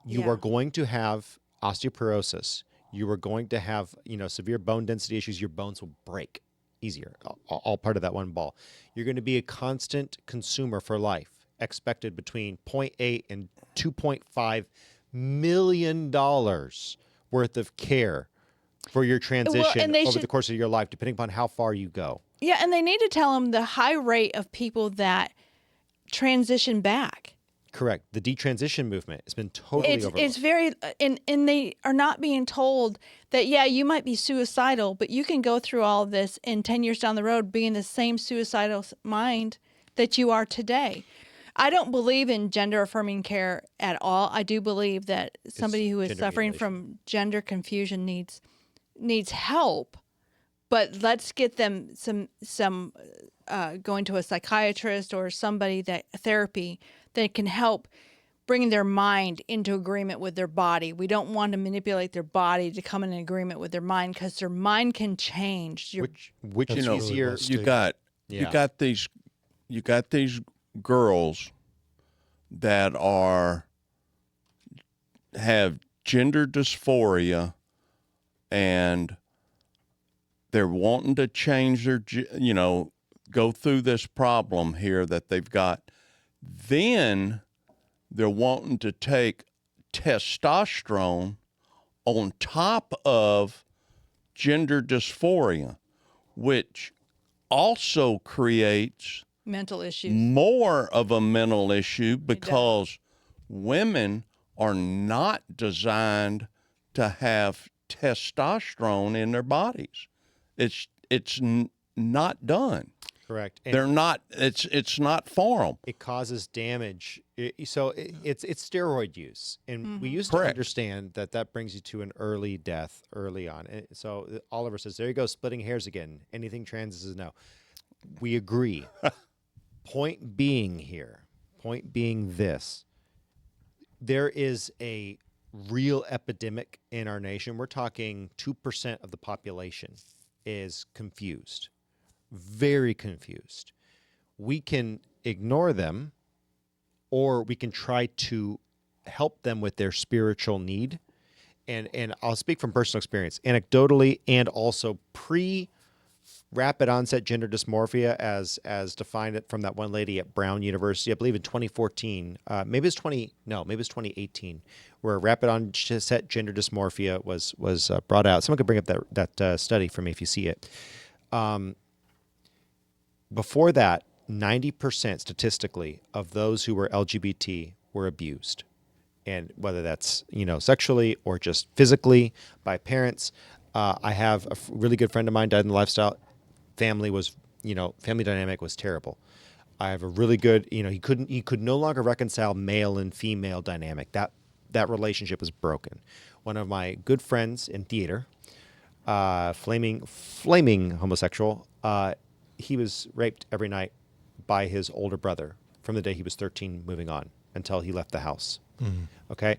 You Yeah. are going to have osteoporosis. You are going to have, severe bone density issues. Your bones will break easier. All part of that one ball. You're going to be a constant consumer for life, expected between 0.8 and 2.5 million dollars worth of care for your transition they over should- the course of your life, depending upon how far you go. Yeah, and they need to tell them the high rate of people that transition back. Correct. The detransition movement has been totally overlooked. It's very and they are not being told that you might be suicidal, but you can go through all of this and 10 years down the road be in the same suicidal mind that you are today. I don't believe in gender affirming care at all. I do believe that somebody who is gender suffering mutilation. from gender confusion needs help, but let's get them some going to a psychiatrist or somebody therapy that can help bring their mind into agreement with their body. We don't want to manipulate their body to come in agreement with their mind because their mind can change. which That's is really easier. well You got Yeah. you got these girls that have gender dysphoria, and they're wanting to change their go through this problem here that they've got. Then they're wanting to take testosterone on top of gender dysphoria, which also creates Mental issues. more of a mental issue because women are not designed to have testosterone in their bodies. It's not done. Correct. And They're not. It's not for them. it causes damage. It's steroid use, and we used to Correct. understand that brings you to an early death early on. And so Oliver says, "There you go, splitting hairs again. Anything trans is a no." We agree. Point being this: there is a real epidemic in our nation. We're talking 2% of the population is confused, very confused. We can ignore them, or we can try to help them with their spiritual need. And I'll speak from personal experience, anecdotally and also rapid onset gender dysmorphia as defined it from that one lady at Brown University, I believe in 2014, maybe it's 2018, where rapid onset gender dysmorphia was brought out. Someone could bring up that study for me if you see it. Before that, 90% statistically of those who were LGBT were abused. And whether that's, sexually or just physically by parents. I have a really good friend of mine died in the lifestyle. Family dynamic was terrible. I have a really good, he could no longer reconcile male and female dynamic. That relationship was broken. One of my good friends in theater, flaming homosexual, he was raped every night by his older brother from the day he was 13 moving on until he left the house. Okay.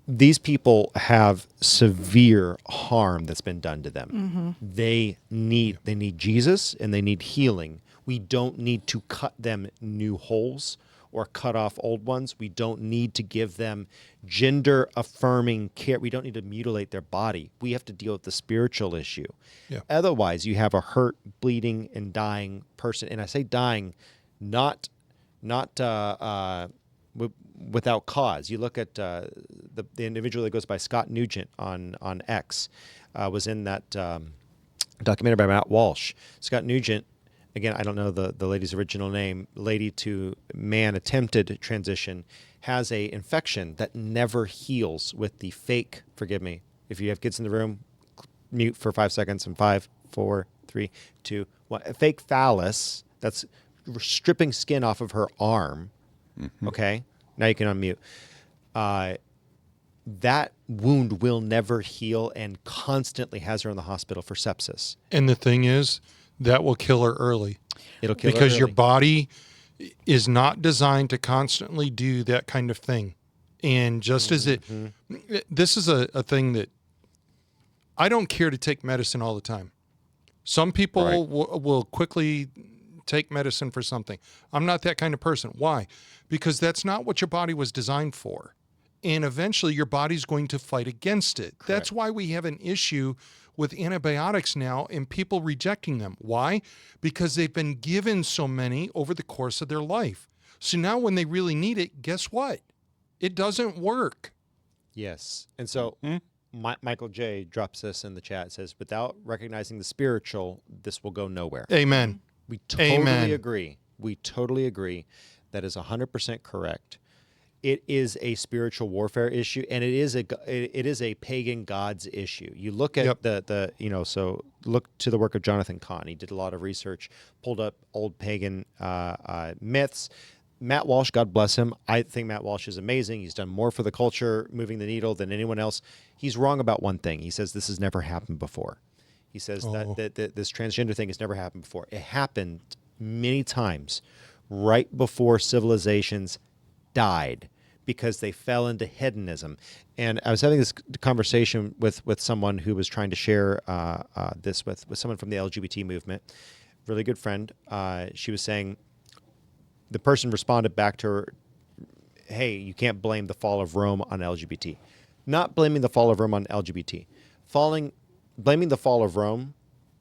These people have severe harm that's been done to them. They need Jesus and they need healing. We don't need to cut them new holes or cut off old ones. We don't need to give them gender affirming care. We don't need to mutilate their body. We have to deal with the spiritual issue. Yeah. Otherwise, you have a hurt, bleeding, and dying person. And I say dying, not without cause. You look at the individual that goes by Scott Nugent on X, was in that documentary by Matt Walsh. Scott Nugent, again, I don't know the lady's original name, lady to man attempted transition, has a infection that never heals with the fake, forgive me, if you have kids in the room, mute for 5 seconds in 5, 4, 3, 2, 1. A fake phallus that's stripping skin off of her arm. Okay? Now you can unmute. That wound will never heal and constantly has her in the hospital for sepsis. And the thing is, that will kill her early. It'll kill her because your early. body is not designed to constantly do that kind of thing. And just as this is a thing that I don't care to take medicine all the time. Some people will quickly take medicine for something. I'm not that kind of person. Why? Because that's not what your body was designed for. And eventually your body's going to fight against it. That's why we have an issue with antibiotics now and people rejecting them. Why? Because they've been given so many over the course of their life. So now when they really need it, guess what? It doesn't work. Yes. And so Michael J. drops this in the chat. It says, without recognizing the spiritual, this will go nowhere. Amen. We totally Amen. agree. We totally agree. That is 100% correct. It is a spiritual warfare issue, and it is a pagan gods issue. You look at so look to the work of Jonathan Cahn. He did a lot of research, pulled up old pagan myths. Matt Walsh, God bless him. I think Matt Walsh is amazing. He's done more for the culture, moving the needle, than anyone else. He's wrong about one thing. He says this has never happened before. He says that this transgender thing has never happened before. It happened many times right before civilizations died because they fell into hedonism. And I was having this conversation with someone who was trying to share this with someone from the LGBT movement, really good friend. She was saying, the person responded back to her, hey, you can't blame the fall of Rome on LGBT. Not blaming the fall of Rome on LGBT. Blaming the fall of Rome,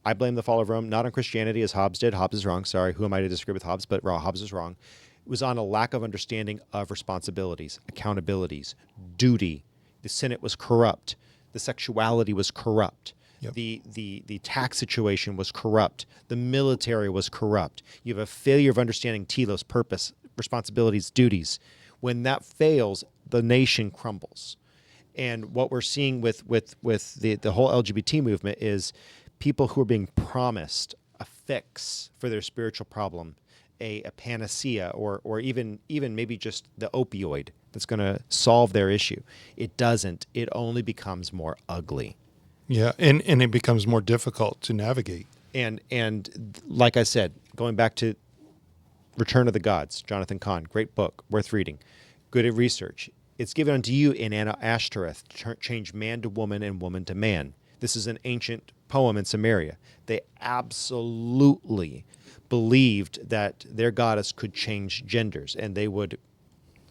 I blame the fall of Rome, not on Christianity as Hobbes did. Hobbes is wrong. Sorry, who am I to disagree with Hobbes? But Hobbes is wrong. It was on a lack of understanding of responsibilities, accountabilities, duty. The Senate was corrupt. The sexuality was corrupt. Yep. The tax situation was corrupt. The military was corrupt. You have a failure of understanding telos, purpose, responsibilities, duties. When that fails, the nation crumbles. And what we're seeing with the whole LGBT movement is people who are being promised a fix for their spiritual problem, a panacea, or even maybe just the opioid that's going to solve their issue. It doesn't. It only becomes more ugly. Yeah, and it becomes more difficult to navigate. And like I said, going back to Return of the Gods, Jonathan Cahn, great book, worth reading, good at research. It's given unto you in Anna Ashtoreth to change man to woman and woman to man. This is an ancient poem in Samaria. They absolutely believed that their goddess could change genders, and they would,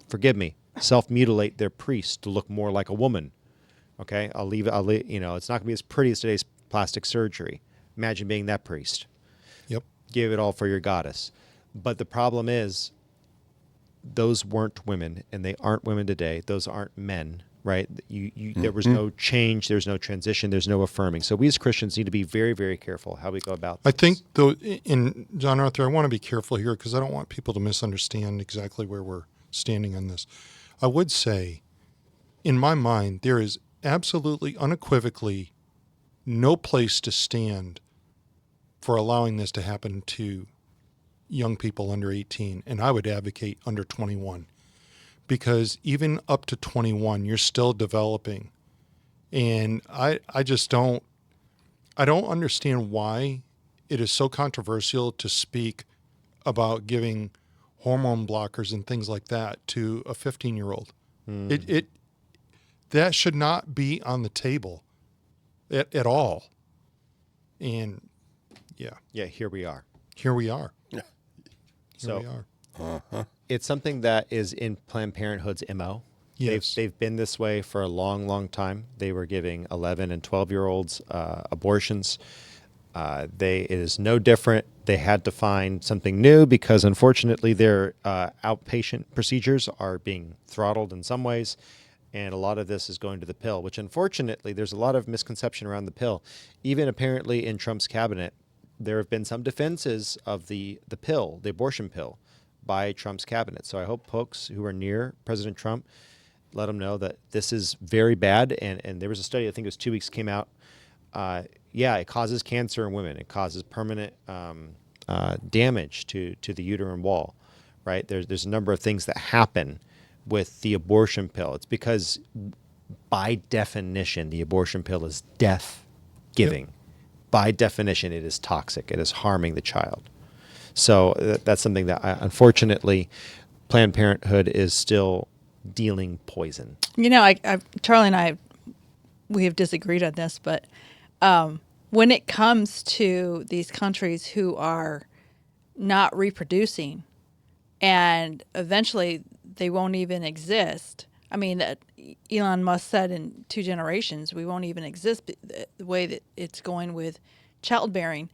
forgive me, self-mutilate their priest to look more like a woman. Okay, I'll leave. It's not going to be as pretty as today's plastic surgery. Imagine being that priest. Yep. Give it all for your goddess. But the problem is, those weren't women, and they aren't women today. Those aren't men, right? There was no change. There's no transition. There's no affirming. So we as Christians need to be very, very careful how we go about this. I think, though, in John Arthur, I want to be careful here because I don't want people to misunderstand exactly where we're standing on this. I would say, in my mind, there is absolutely, unequivocally no place to stand for allowing this to happen to young people under 18, and I would advocate under 21, because even up to 21, you're still developing. And I don't understand why it is so controversial to speak about giving hormone blockers and things like that to a 15-year-old. That should not be on the table at all. And Yeah, here we are. here we are. Here So we are. it's something that is in Planned Parenthood's MO. Yes. They've been this way for a long, long time. They were giving 11 and 12-year-olds abortions. It is no different. They had to find something new because, unfortunately, their outpatient procedures are being throttled in some ways, and a lot of this is going to the pill, which, unfortunately, there's a lot of misconception around the pill. Even apparently in Trump's cabinet, there have been some defenses of the pill, the abortion pill, by Trump's cabinet. So I hope folks who are near President Trump let them know that this is very bad. And there was a study, I think it was 2 weeks, came out. It causes cancer in women. It causes permanent damage to the uterine wall, right? There's a number of things that happen with the abortion pill. It's because, by definition, the abortion pill is death-giving. Yep. By definition, it is toxic. It is harming the child. So that's something that, unfortunately, Planned Parenthood is still dealing poison. You know, Charlie and I, we have disagreed on this, but when it comes to these countries who are not reproducing and eventually they won't even exist. I mean, Elon Musk said in 2 generations, we won't even exist the way that it's going with childbearing.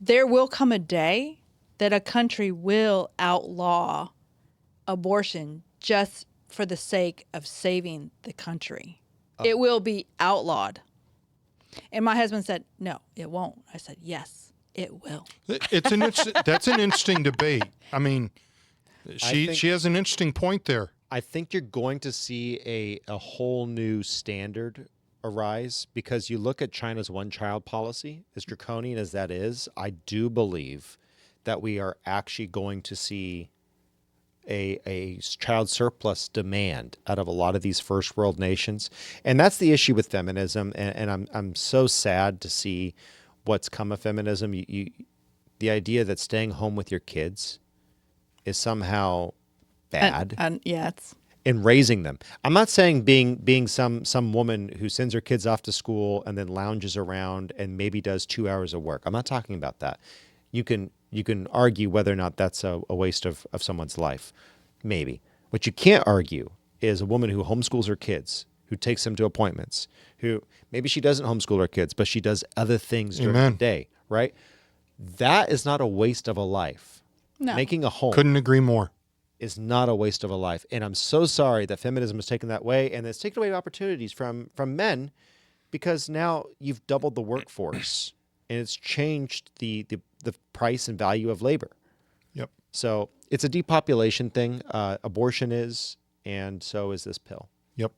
There will come a day that a country will outlaw abortion just for the sake of saving the country. It will be outlawed. And my husband said, no, it won't. I said, yes, it will. That's an interesting debate. I mean, she has an interesting point there. I think you're going to see a whole new standard arise because you look at China's one-child policy, as draconian as that is, I do believe that we are actually going to see a child surplus demand out of a lot of these first world nations. And that's the issue with feminism. And I'm so sad to see what's come of feminism. The idea that staying home with your kids is somehow bad. It's in raising them. I'm not saying being some woman who sends her kids off to school and then lounges around and maybe does 2 hours of work. I'm not talking about that. You can argue whether or not that's a waste of someone's life. Maybe. What you can't argue is a woman who homeschools her kids, who takes them to appointments, who maybe she doesn't homeschool her kids, but she does other things during the day, right? That is not a waste of a life. No. Making a home Couldn't agree more. is not a waste of a life. And I'm so sorry that feminism is taken that way, and it's taken away opportunities from men, because now you've doubled the workforce and it's changed the price and value of labor. Yep. So it's a depopulation thing. Abortion is, and so is this pill. Yep.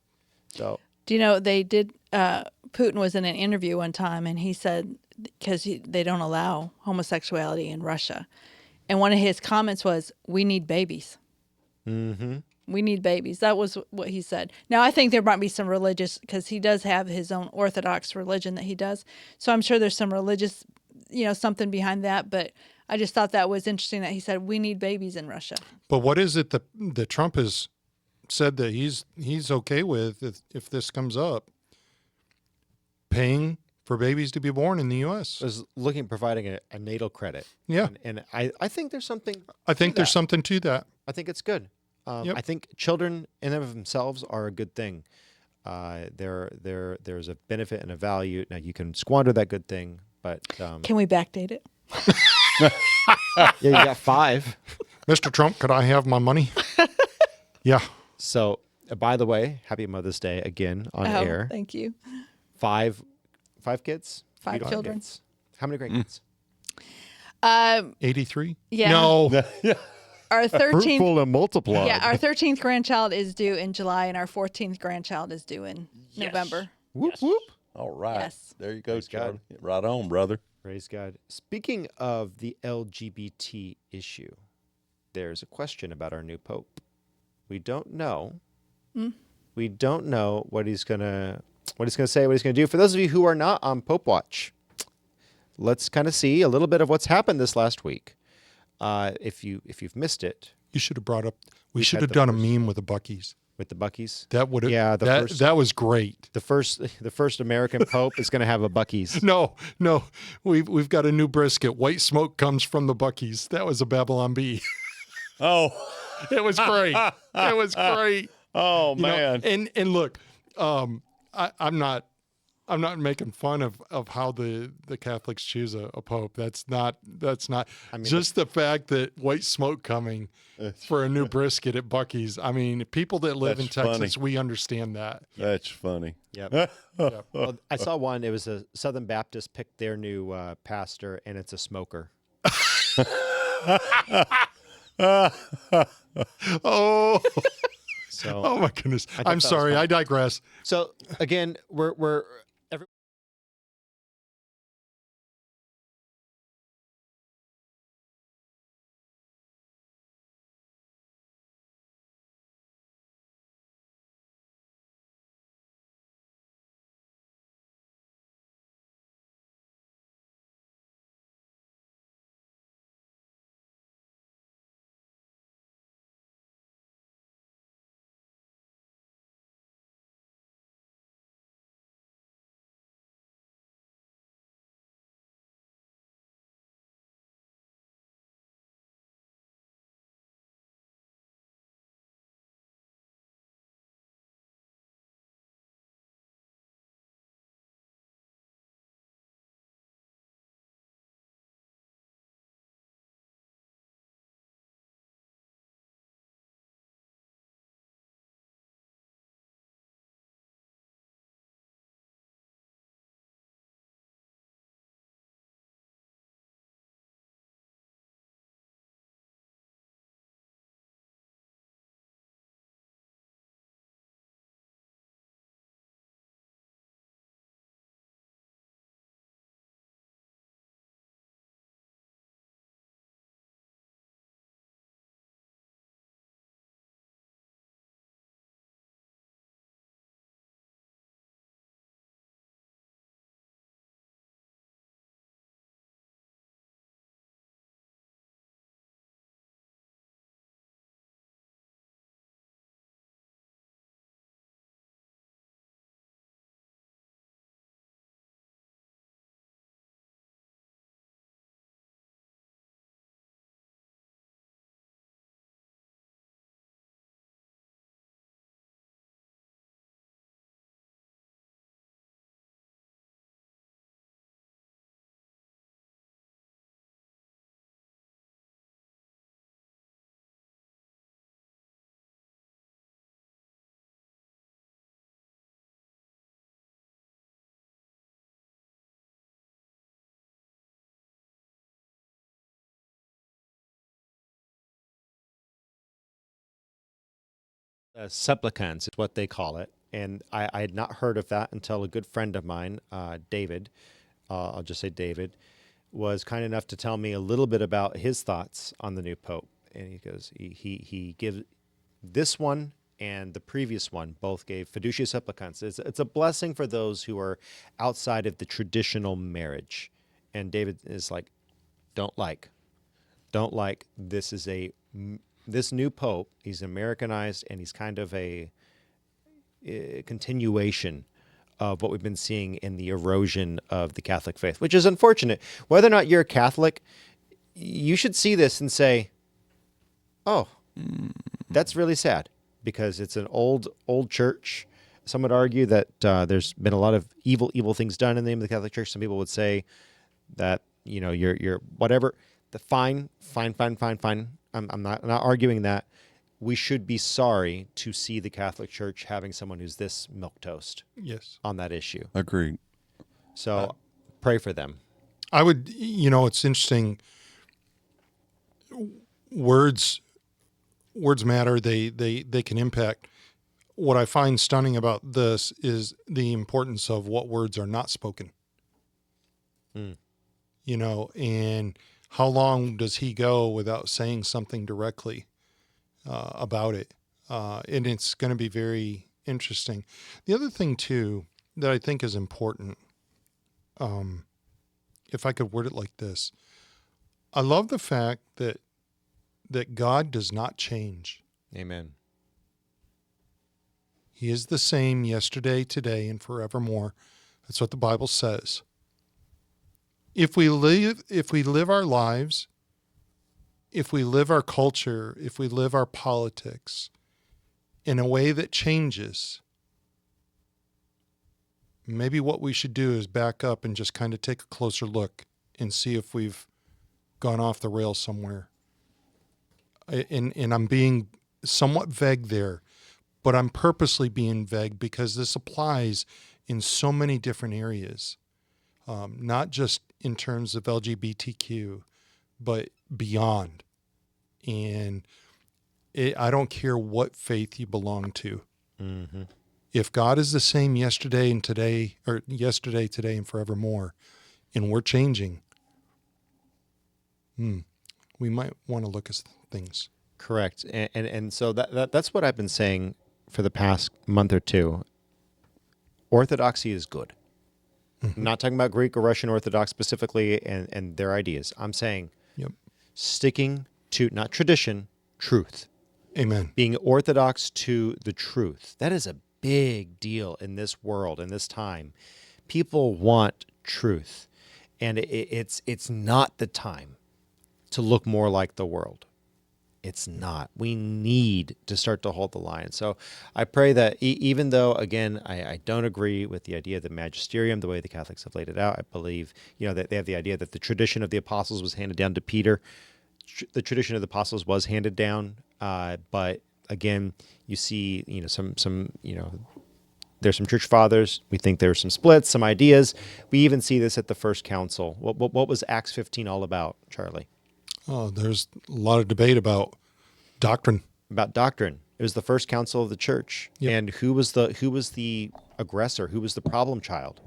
So Do you know, they did, Putin was in an interview one time and he said, because they don't allow homosexuality in Russia. And one of his comments was, we need babies. mm-hmm. We need babies. That was what he said. Now, I think there might be some religious, because he does have his own Orthodox religion that he does. So I'm sure there's some religious, something behind that. But I just thought that was interesting that he said, we need babies in Russia. But what is it that Trump has said that he's okay with if this comes up? Paying for babies to be born in the U.S. I was looking at providing a natal credit. Yeah. And I think there's something. I think there's something to that. I think it's good. Yep. I think children in and of themselves are a good thing. There's a benefit and a value. Now you can squander that good thing, But Can we backdate it? yeah, you got 5. Mr. Trump, could I have my money? Yeah. So, by the way, happy Mother's Day again on air. Thank you. 5 kids? 5 Beautiful children. kids. How many grandkids? 83? Yeah. No. Our 13th and multiply. Yeah, our 13th grandchild is due in July, and our 14th grandchild is due in November. Whoop, whoop. All right. Yes. There you go, Praise God. Charlie. Right on, brother. Praise God. Speaking of the LGBT issue, there's a question about our new pope. We don't know. We don't know what he's gonna say, what he's gonna do. For those of you who are not on Pope Watch, let's kind of see a little bit of what's happened this last week. If you've missed it You should have brought up, we We've should had have the done a first- meme with the Buckies. with the Buckies, That would have, Yeah, that was great. the first American pope is gonna have a Buckies. No, we've got a new brisket. White smoke comes from the Buckies. That was a Babylon Bee. Oh, It was great. It was great. oh You know, man. and look, I'm not making fun of how the Catholics choose a pope. That's not. I mean, just the fact that white smoke coming for a new brisket at Bucky's. I mean, people that live in That's Texas, funny. we understand that. That's funny. Yep. Well, I saw one. It was a Southern Baptist picked their new pastor, and it's a smoker. Oh, So, oh my goodness. thought I'm that was sorry. fun. I digress. so again, we're every. Supplicants is what they call it. And I had not heard of that until a good friend of mine, David, I'll just say David, was kind enough to tell me a little bit about his thoughts on the new pope. And he goes, he gives this one and the previous one both gave fiducia supplicans. It's a blessing for those who are outside of the traditional marriage. And David is like, don't like. This is this new pope. He's Americanized, and he's kind of a continuation of what we've been seeing in the erosion of the Catholic faith, which is unfortunate. Whether or not you're a Catholic, you should see this and say, oh, that's really sad, because it's an old church. Some would argue that there's been a lot of evil things done in the name of the Catholic Church. Some people would say that, you're whatever, the fine. I'm not arguing that. We should be sorry to see the Catholic Church having someone who's this milquetoast Yes. on that issue. Agreed. So pray for them. I would, it's interesting. Words matter. They can impact. What I find stunning about this is the importance of what words are not spoken. And how long does he go without saying something directly about it? And it's going to be very interesting. The other thing too that I think is important, if I could word it like this, I love the fact that God does not change. Amen. He is the same yesterday, today, and forevermore. That's what the Bible says. If we live our lives, if we live our culture, if we live our politics in a way that changes, maybe what we should do is back up and just kind of take a closer look and see if we've gone off the rails somewhere. And I'm being somewhat vague there, but I'm purposely being vague because this applies in so many different areas, not just in terms of LGBTQ, but beyond. And I don't care what faith you belong to. Mm-hmm. If God is the same yesterday, today, and forevermore, and we're changing, we might want to look at things. Correct. And so that's what I've been saying for the past month or two. Orthodoxy is good. I'm not talking about Greek or Russian Orthodox specifically and their ideas. I'm saying sticking to, not tradition, truth. Amen. Being orthodox to the truth. That is a big deal in this world, in this time. People want truth. And it's not the time to look more like the world. It's not. We need to start to hold the line. So I pray that even though, again, I don't agree with the idea of the magisterium, the way the Catholics have laid it out, I believe, that they have the idea that the tradition of the apostles was handed down to Peter. The tradition of the apostles was handed down. But again, you see, there's some church fathers. We think there's some splits, some ideas. We even see this at the first council. What was Acts 15 all about, Charlie? Oh, there's a lot of debate about doctrine. About doctrine. It was the first council of the church. Yep. And who was the aggressor? Who was the problem child?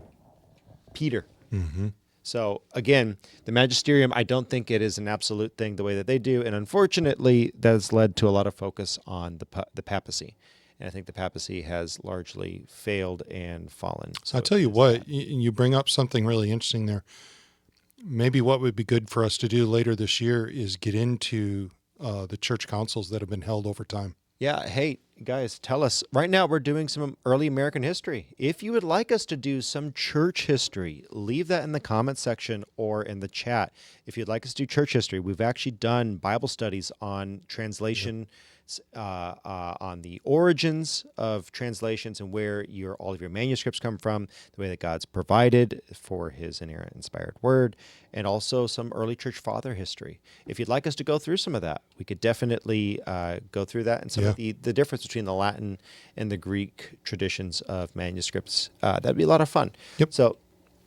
Peter. Mm-hmm. So again, the magisterium, I don't think it is an absolute thing the way that they do. And unfortunately, that's led to a lot of focus on the papacy. And I think the papacy has largely failed and fallen. So I'll tell you what, you bring up something really interesting there. Maybe what would be good for us to do later this year is get into the church councils that have been held over time. Yeah. Hey, guys, tell us. Right now, we're doing some early American history. If you would like us to do some church history, leave that in the comment section or in the chat. If you'd like us to do church history, we've actually done Bible studies on translation, on the origins of translations and where all of your manuscripts come from, the way that God's provided for his inerrant inspired word, and also some early church father history. If you'd like us to go through some of that, we could definitely go through that and some of the difference between the Latin and the Greek traditions of manuscripts. That'd be a lot of fun. Yep. So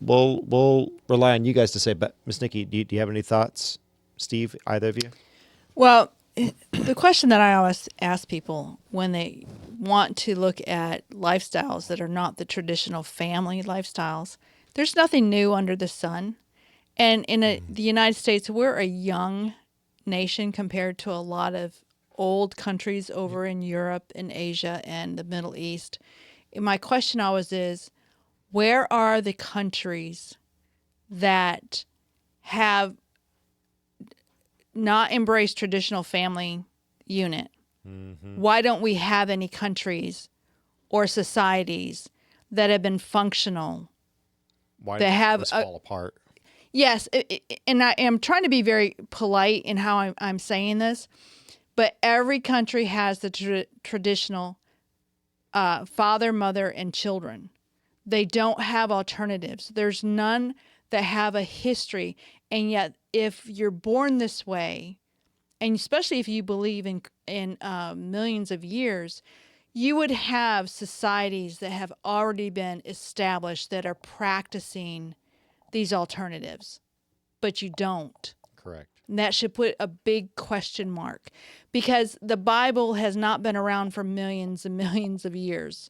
we'll rely on you guys to say, but Miss Nikki, do you have any thoughts? Steve, either of you? Well, the question that I always ask people when they want to look at lifestyles that are not the traditional family lifestyles, there's nothing new under the sun. And in the United States, we're a young nation compared to a lot of old countries over in Europe and Asia and the Middle East. And my question always is, where are the countries that have not embraced traditional family unit? Mm-hmm. Why don't we have any countries or societies that have been functional? Why that have this fall apart? Yes, and I am trying to be very polite in how I'm saying this, but every country has the traditional father, mother, and children. They don't have alternatives. There's none that have a history. And yet, if you're born this way, and especially if you believe in millions of years, you would have societies that have already been established that are practicing these alternatives, but you don't. Correct. And that should put a big question mark, because the Bible has not been around for millions and millions of years.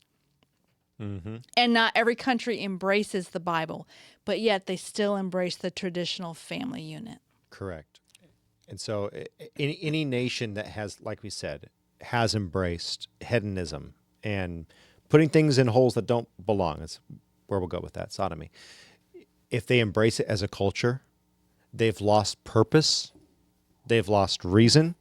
And not every country embraces the Bible, but yet they still embrace the traditional family unit. Correct. And so any nation that has, like we said, has embraced hedonism and putting things in holes that don't belong, that's where we'll go with that, sodomy. If they embrace it as a culture, they've lost purpose, they've lost reason,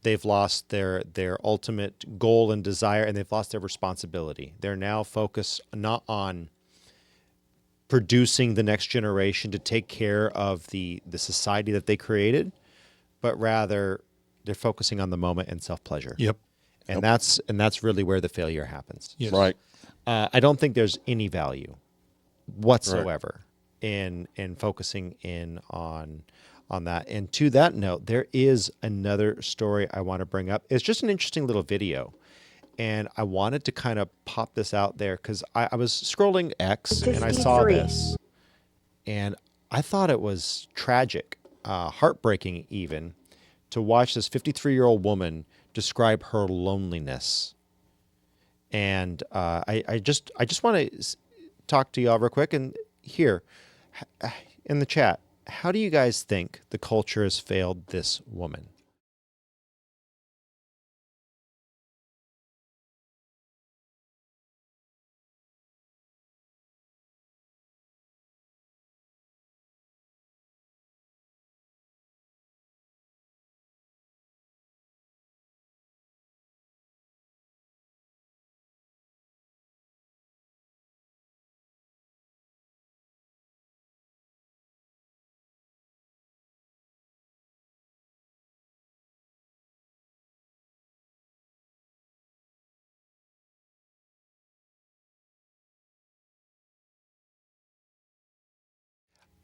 they've lost their ultimate goal and desire, and they've lost their responsibility. They're now focused not on producing the next generation to take care of the society that they created, but rather they're focusing on the moment and self-pleasure. Yep. And that's really where the failure happens. Yes. Right. I don't think there's any value whatsoever in focusing in on that. And to that note, there is another story I want to bring up. It's just an interesting little video. And I wanted to kind of pop this out there because I was scrolling X and I saw this. And I thought it was tragic, heartbreaking even, to watch this 53-year-old woman describe her loneliness. And I just want to talk to y'all real quick. And here, in the chat, how do you guys think the culture has failed this woman?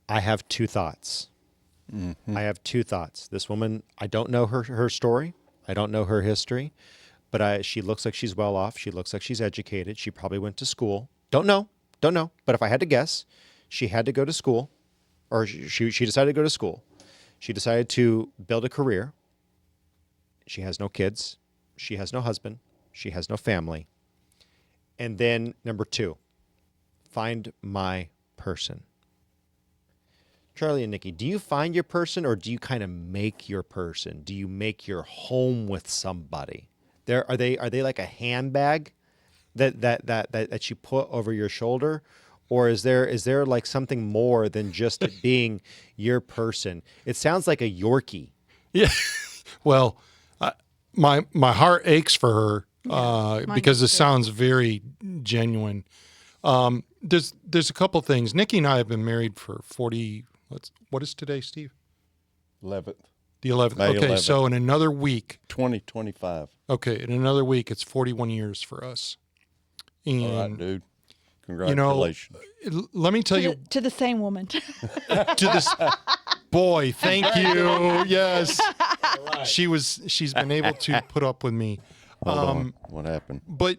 I have two thoughts. I have two thoughts. This woman, I don't know her story. I don't know her history, but she looks like she's well off. She looks like she's educated. She probably went to school. Don't know. But if I had to guess, she had to go to school, or she decided to go to school. She decided to build a career. She has no kids. She has no husband. She has no family. And then number two, find my person. Charlie and Nikki, do you find your person, or do you kind of make your person? Do you make your home with somebody? Are they like a handbag that you put over your shoulder, or is there like something more than just it being your person? It sounds like a Yorkie. Yeah. Well, my heart aches for her because this sounds very genuine. There's a couple things. Nikki and I have been married for 40. What is today, Steve? 11th, The 11th. May Okay, 11th. so in another week. 2025. Okay, in another week, it's 41 years for us. And All right, dude. Congratulations. let me tell you, To the same woman. to this boy, thank you. Yes, she's been able to put up with me. Hold on. What happened? But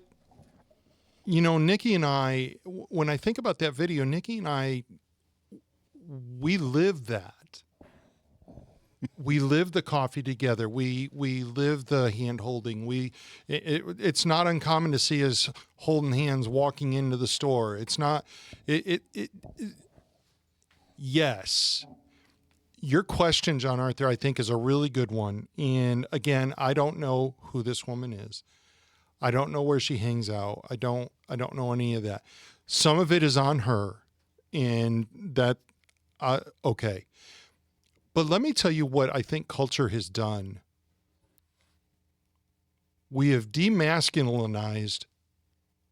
Nikki and I, when I think about that video, Nikki and I, we live that. We live the coffee together. We live the hand holding. It's not uncommon to see us holding hands walking into the store. It's not. Yes. Your question, John Arthur, I think is a really good one. And again, I don't know who this woman is. I don't know where she hangs out. I don't know any of that. Some of it is on her, and that okay. But let me tell you what I think culture has done. We have demasculinized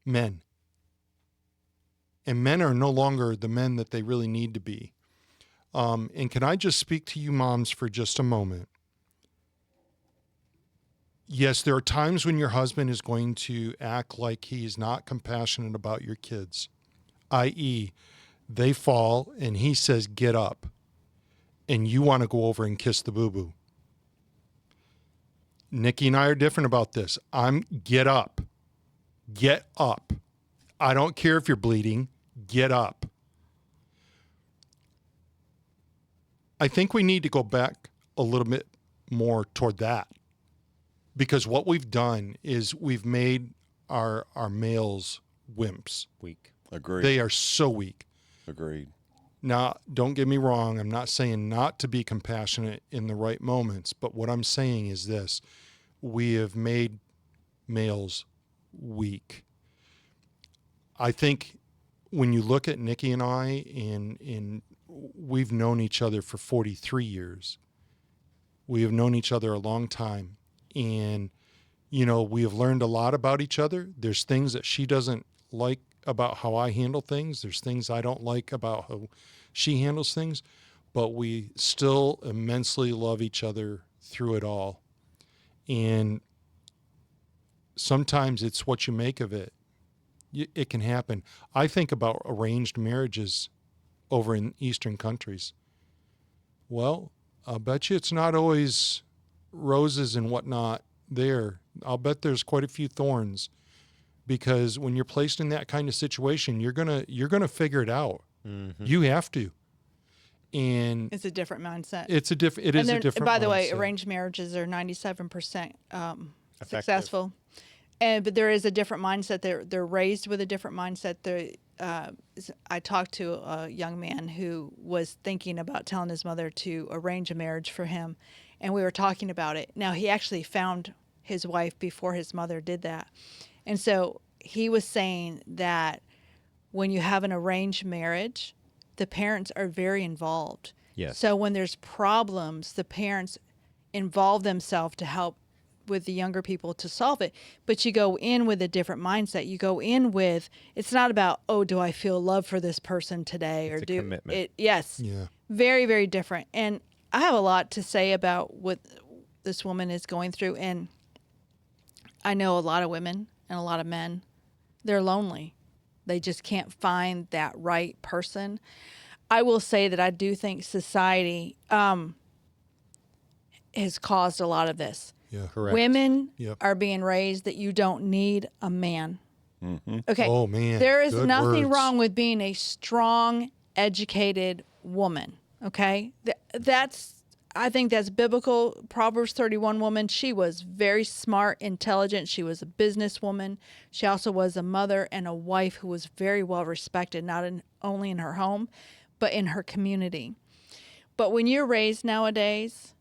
men. And men are no longer the men that they really need to be. And can I just speak to you moms for just a moment? Yes, there are times when your husband is going to act like he is not compassionate about your kids, i.e., They fall, and he says, "Get up," and you want to go over and kiss the boo-boo. Nikki and I are different about this. Get up. Get up. I don't care if you're bleeding. Get up. I think we need to go back a little bit more toward that, because what we've done is we've made our males wimps. Weak. Agreed. They are so weak. Agreed. Now, don't get me wrong. I'm not saying not to be compassionate in the right moments, but what I'm saying is this. We have made males weak. I think when you look at Nikki and I, and we've known each other for 43 years. We have known each other a long time. And, you know, we have learned a lot about each other. There's things that she doesn't like about how I handle things. There's things I don't like about how she handles things. But we still immensely love each other through it all. And sometimes it's what you make of it. It can happen. I think about arranged marriages over in Eastern countries. Well, I'll bet you it's not always roses and whatnot there. I'll bet there's quite a few thorns, because when you're placed in that kind of situation, you're gonna figure it out. Mm-hmm. You have to. And It's a different mindset. it is a different By the way, mindset. arranged marriages are 97% successful. But there is a different mindset. They're raised with a different mindset. I talked to a young man who was thinking about telling his mother to arrange a marriage for him, and we were talking about it. Now, he actually found his wife before his mother did that. And so he was saying that when you have an arranged marriage, the parents are very involved. Yes. So when there's problems, the parents involve themselves to help with the younger people to solve it. But you go in with a different mindset. You go in with, it's not about, oh, do I feel love for this person today? It's a commitment. Yes. Yeah. Very, very different. And I have a lot to say about what this woman is going through. And I know a lot of women and a lot of men, they're lonely. They just can't find that right person. I will say that I do think society has caused a lot of this. Yeah. Correct. Women Yep. are being raised that you don't need a man. Mm-hmm. Okay. Oh, man. There is Good nothing words. wrong with being a strong, educated woman. Okay. I think that's biblical. Proverbs 31 woman. She was very smart, intelligent. She was a businesswoman. She also was a mother and a wife who was very well respected, not only in her home, but in her community. But when you're raised nowadays,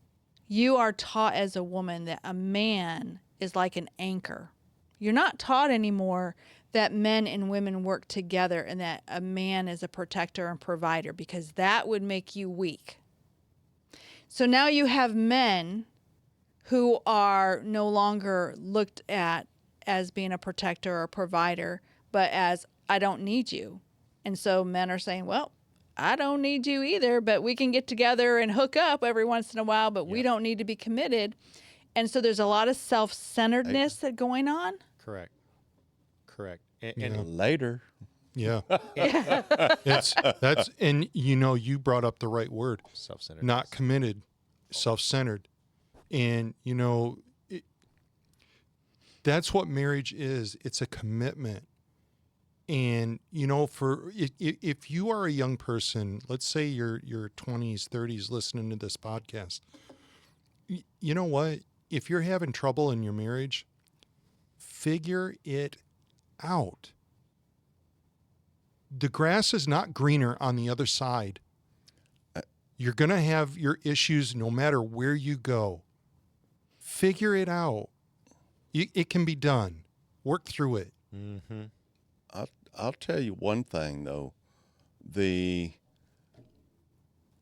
you are taught as a woman that a man is like an anchor. You're not taught anymore that men and women work together and that a man is a protector and provider, because that would make you weak. So now you have men who are no longer looked at as being a protector or provider, but as, I don't need you. And so men are saying, well, I don't need you either, but we can get together and hook up every once in a while, but we don't need to be committed. And so there's a lot of self-centeredness that going on. Correct. And Yeah. Later. Yeah. And you know, you brought up the right word. self-centered. Not committed, self-centered. And, you know, that's what marriage is. It's a commitment. And, you know, if you are a young person, let's say you're 20s, 30s listening to this podcast, you know what? If you're having trouble in your marriage, figure it out. The grass is not greener on the other side. You're going to have your issues no matter where you go. Figure it out. It can be done. Work through it. Mm-hmm. I'll tell you one thing though,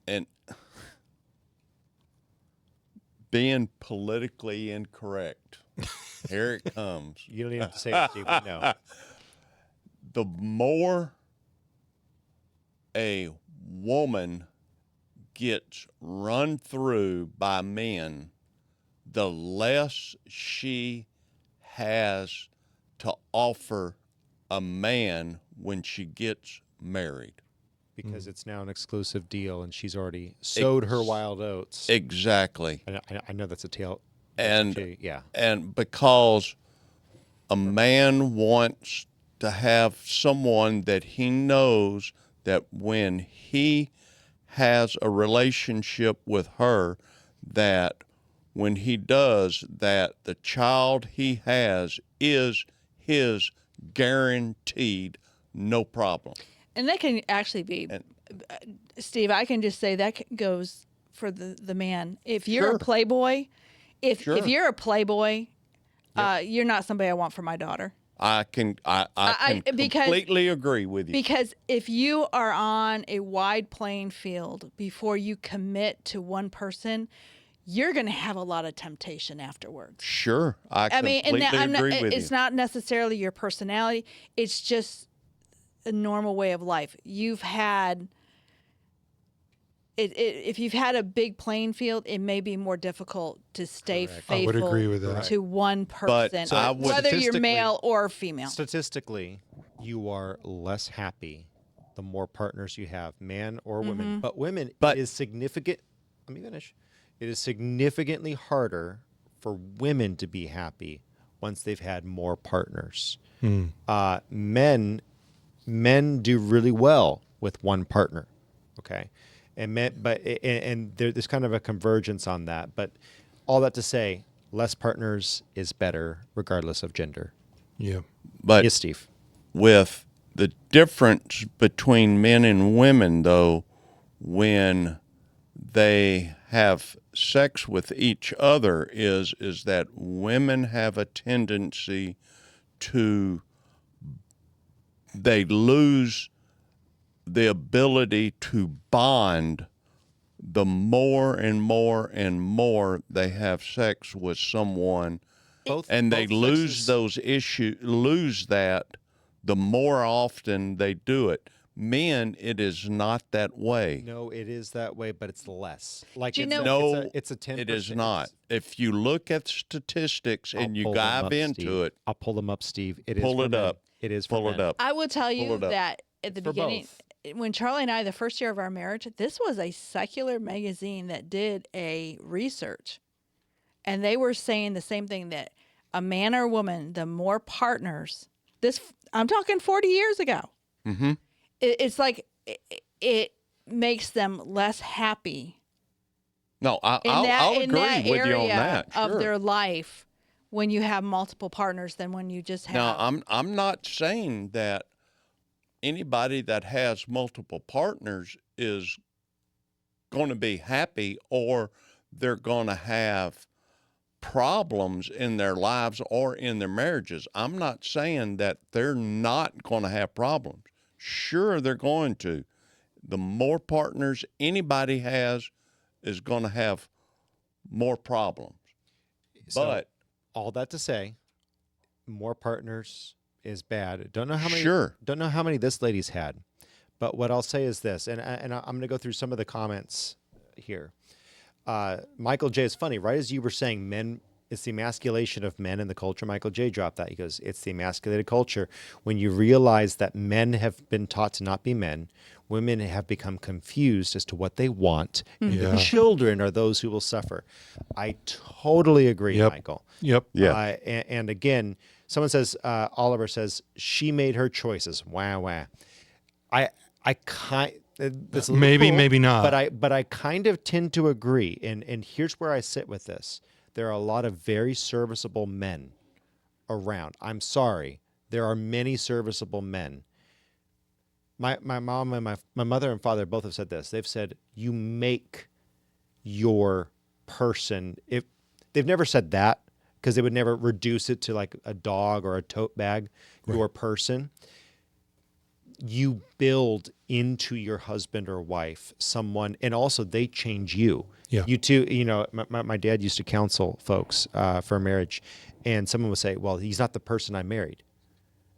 and being politically incorrect. Here it comes. You don't even have to say it, Steve. We know. The more a woman gets run through by men, the less she has to offer a man when she gets married. because it's now an exclusive deal, and she's already sowed her wild oats. Exactly. I know that's a tale. And Yeah. and because a man wants to have someone that he knows that when he has a relationship with her, that when he does that, the child he has is his, guaranteed, no problem. And that can actually be, Steve, I can just say that goes for the man. If you're Sure. a playboy, if Sure. you're a playboy, you're not somebody I want for my daughter. I can because- completely agree with you. Because if you are on a wide playing field before you commit to one person, you're going to have a lot of temptation afterwards. Sure, I and completely that, agree with you. it's not necessarily your personality. It's just a normal way of life. You've had if you've had a big playing field, it may be more difficult to stay faithful I would agree with that. to one person, So I would- whether you're Statistically- male or female. Statistically, you are less happy the more partners you have, man or women. Mm-hmm. But women, But- it is significant. Let me finish. It is significantly harder for women to be happy once they've had more partners. Men do really well with one partner. Okay. And there's kind of a convergence on that. But all that to say, less partners is better regardless of gender. Yeah. But Yes, Steve. with the difference between men and women, though, when they have sex with each other, is that women have a tendency to they lose the ability to bond the more and more and more they have sex with someone, and they lose lose that the more often they do it. Men, it is not that way. No, it is that way, but it's less. Like Do you it's know- No, it's a 10%. it is not. If you look at statistics and you I'll pull them dive up, into Steve. it, I'll pull them up, Steve. It is pull for it men. up. It is for Pull men. it up. I will tell you it up. that at the For beginning, both. when Charlie and I, the first year of our marriage, this was a secular magazine that did a research. And they were saying the same thing, that a man or woman, the more partners, I'm talking 40 years ago. Mm-hmm. It's like it makes them less happy No, I'll in agree that with you on area that. of Sure. their life when you have multiple partners than when you just have. Now, I'm not saying that anybody that has multiple partners is going to be happy or they're going to have problems in their lives or in their marriages. I'm not saying that they're not going to have problems. Sure, they're going to. The more partners anybody has is going to have more problems. So, But all that to say, more partners is bad. Don't know how many. Sure. Don't know how many this lady's had, but what I'll say is this, and I'm going to go through some of the comments here. Michael J. is funny, right as you were saying, men. It's the emasculation of men in the culture. Michael J. dropped that. He goes, it's the emasculated culture. When you realize that men have been taught to not be men, women have become confused as to what they want, and the children are those who will suffer. I totally agree, Yep. Michael. Yep. Yeah. And again, someone says, Oliver says, she made her choices. Wah, wah. That's a little Maybe, cruel, maybe not. But I kind of tend to agree. And here's where I sit with this. There are a lot of very serviceable men around. I'm sorry. There are many serviceable men. My mom and my mother and father both have said this. They've said, you make your person. If they've never said that, because they would never reduce it to like a dog or a tote bag, your person. You build into your husband or wife someone, and also they change you. Yeah. You too, my dad used to counsel folks for marriage, and someone would say, well, he's not the person I married.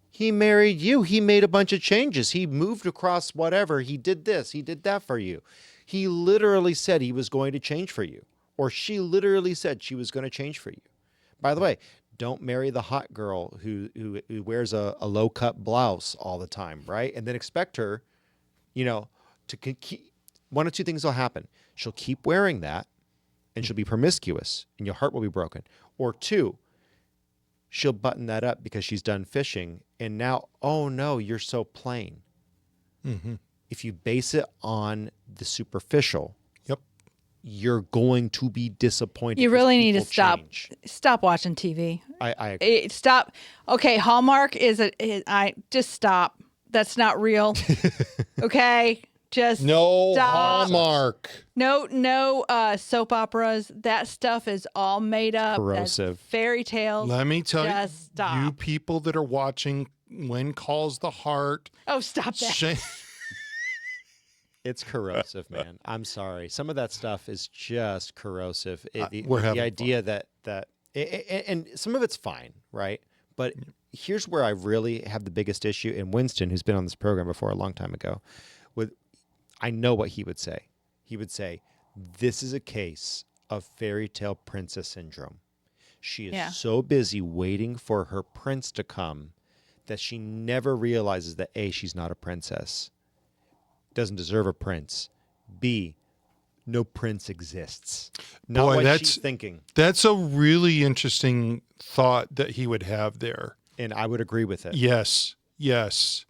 He married you. He made a bunch of changes. He moved across whatever. He did this. He did that for you. He literally said he was going to change for you, or she literally said she was going to change for you. By the way, don't marry the hot girl who wears a low cut blouse all the time, right? And then expect her, keep, one of two things will happen. She'll keep wearing that, and she'll be promiscuous, and your heart will be broken. Or two, she'll button that up because she's done fishing, and now, oh no, you're so plain. Mm-hmm. If you base it on the superficial, Yep. you're going to be disappointed. You 'cause really need to people stop. change. Stop watching TV. I agree. Stop. Okay, Hallmark I just stop. That's not real. Okay, just No stop. Hallmark. No soap operas. That stuff is all made up. That's Corrosive. fairy tales. Let me tell Just you, stop. you people that are watching When Calls the Heart, Oh, stop that. It's corrosive, man. I'm sorry. Some of that stuff is just corrosive. We're the having idea that and some of it's fine, right? But here's where I really have the biggest issue. And Winston, who's been on this program before a long time ago, I know what he would say. He would say, "This is a case of fairy tale princess syndrome. She is so busy waiting for her prince to come that she never realizes that A, she's not a princess, doesn't deserve a prince. B, no prince exists." Not Boy, what that's- she's thinking. That's a really interesting thought that he would have there. And I would agree with it. Yes, yes.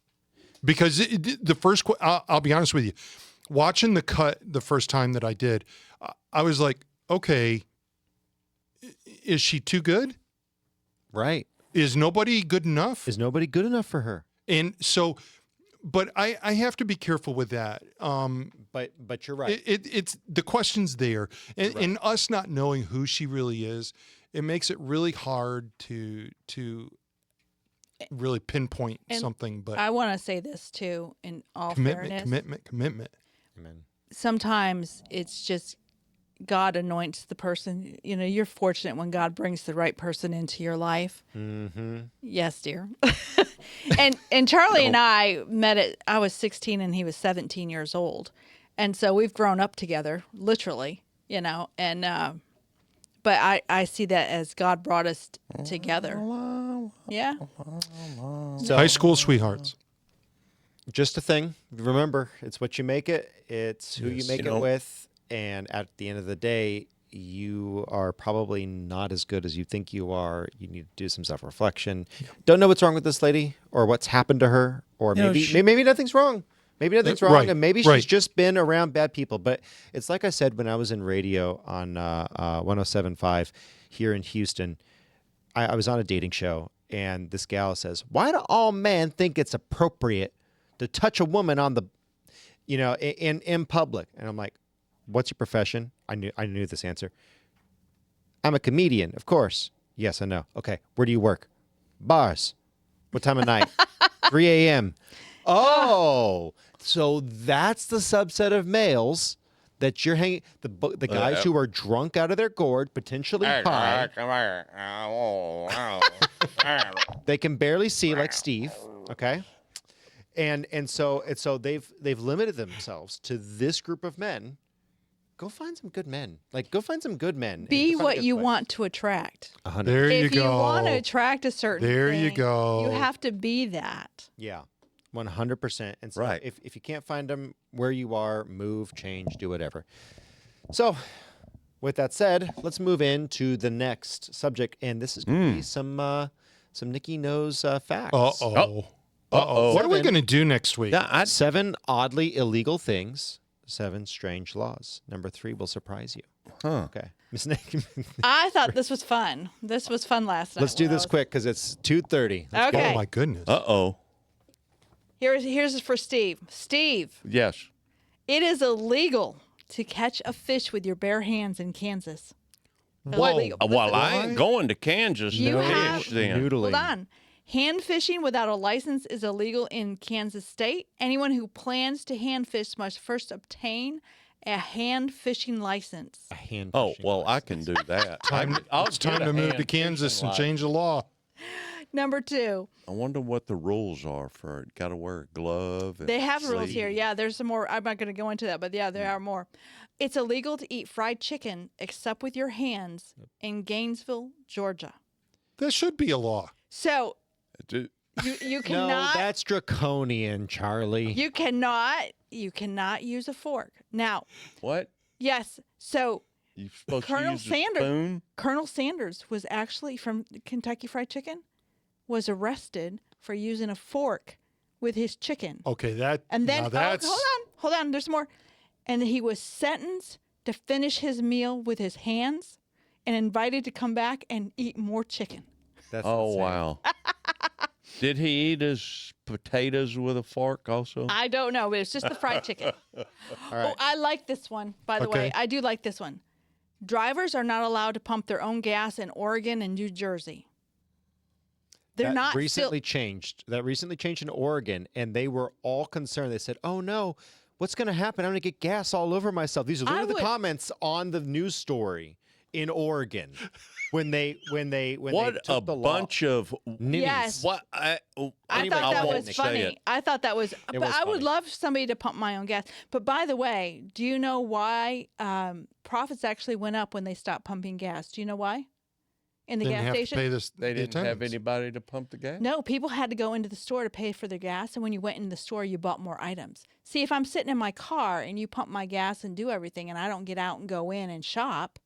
Because the first, I'll be honest with you, watching the cut the first time that I did, I was like, okay, is she too good? Right. Is nobody good enough? Is nobody good enough for her? And so, but I have to be careful with that. But you're right. It's the question's there, and us not knowing who she really is, it makes it really hard to really pinpoint And something. But I want to say this too, in all fairness. commitment. Amen. Sometimes it's just God anoints the person. You know, you're fortunate when God brings the right person into your life. Mm-hmm. Yes, dear. and Charlie and I met I was 16 and he was 17 years old. And so we've grown up together, literally, you know, and but I see that as God brought us together. Yeah. So, High school sweethearts. just a thing. Remember, it's what you make it. It's who you Yes. make You it know- with. And at the end of the day, you are probably not as good as you think you are. You need to do some self-reflection. Don't know what's wrong with this lady or what's happened to her, or You know, maybe nothing's wrong. Maybe nothing's wrong, right, and maybe right. she's just been around bad people. But it's like I said when I was in radio on 107.5 here in Houston. I was on a dating show, and this gal says, "Why do all men think it's appropriate to touch a woman on the, in public?" And I'm like, "What's your profession?" I knew this answer. "I'm a comedian, of course." "Yes, I know." "Okay, where do you work?" "Bars." "What time of night?" 3 a.m. Oh, so that's the subset of males that you're hanging, the guys who are drunk out of their gourd, potentially high. They can barely see, like Steve. Okay, and so they've limited themselves to this group of men. Go find some good men. Go find some good men. Be and find a what good you place. want to attract. 100%. There you If go. you want to attract a certain There you thing, go. you have to be that. Yeah, 100%. And so Right. if you can't find them where you are, move, change, do whatever. So, with that said, let's move into the next subject, and this is going to be some Nikki knows facts. Uh-oh. Uh-oh. What are we Seven. going to do next week? Yeah, 7 oddly illegal things. 7 strange laws. Number 3 will surprise you. Huh. Okay, Miss Nikki. I thought this was fun. This was fun last night. Let's do when I this was- quick because it's 2:30. Okay. Oh, my goodness. Uh-oh. Here's for Steve. Steve, Yes. it is illegal to catch a fish with your bare hands in Kansas. Whoa. Illegal. Well, I Why? ain't going to Kansas You to have- fish then. Noodling. Hold on. Hand fishing without a license is illegal in Kansas State. Anyone who plans to hand fish must first obtain a hand fishing license. A hand Oh, fishing well, I license. can do that. It's time to move to Kansas and change the law. Number 2, I wonder what the rules are for it. Got to wear a glove. And they have rules here. sleeve. Yeah, there's some more. I'm not going to go into that, but yeah, there are more. It's illegal to eat fried chicken except with your hands in Gainesville, Georgia. That should be a law. So Do- you No, cannot that's draconian, Charlie. you cannot You cannot use a fork. Now, What? yes. So You supposed to Colonel use a Sanders. spoon? Colonel Sanders was actually from Kentucky Fried Chicken, was arrested for using a fork with his chicken. Okay, that And then, now that's hold on, there's more. And he was sentenced to finish his meal with his hands and invited to come back and eat more chicken. That's Oh, insane. wow. Did he eat his potatoes with a fork also? I don't know, but it's just the fried chicken. All right. Oh, I like this one, by the way. Okay. I do like this one. Drivers are not allowed to pump their own gas in Oregon and New Jersey. They're That not recently changed. That recently changed in Oregon, and they were all concerned. They said, "Oh no, what's going to happen? I'm going to get gas all over myself." These are literally the would- comments on the news story in Oregon when they what they a took the law. bunch of Ninnies. Yes. what? I Anyway, thought that won't was say funny. it. I thought that was. But was I would funny. love somebody to pump my own gas. But by the way, do you know why profits actually went up when they stopped pumping gas? Do you know why? In the didn't gas have station. to pay this. They the didn't have attendants. anybody to pump the gas? No, people had to go into the store to pay for their gas, and when you went in the store, you bought more items. See, if I'm sitting in my car and you pump my gas and do everything, and I don't get out and go in and shop,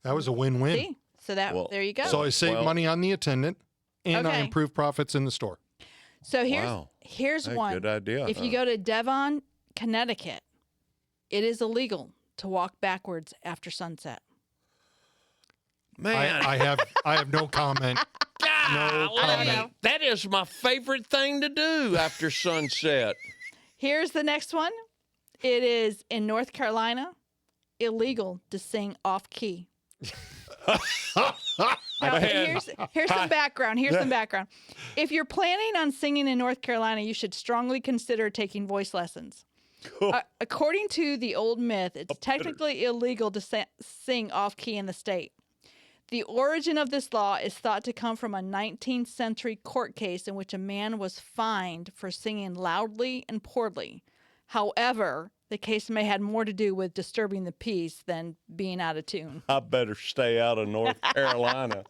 That was a win-win. see, so that Well, there you go. So I saved Well- money on the attendant, and I Okay. improved profits in the store. So Wow. here's Hey, one. good idea, If you huh? go to Devon, Connecticut, it is illegal to walk backwards after sunset. Man, I have no comment. No comment. that is my favorite thing to do after sunset. Here's the next one. It is in North Carolina, illegal to sing off key. Now, here's some background. Here's some background. If you're planning on singing in North Carolina, you should strongly consider taking voice lessons. According to the old myth, it's technically illegal to sing off key in the state. The origin of this law is thought to come from a 19th century court case in which a man was fined for singing loudly and poorly. However, the case may have more to do with disturbing the peace than being out of tune. I better stay out of North Carolina.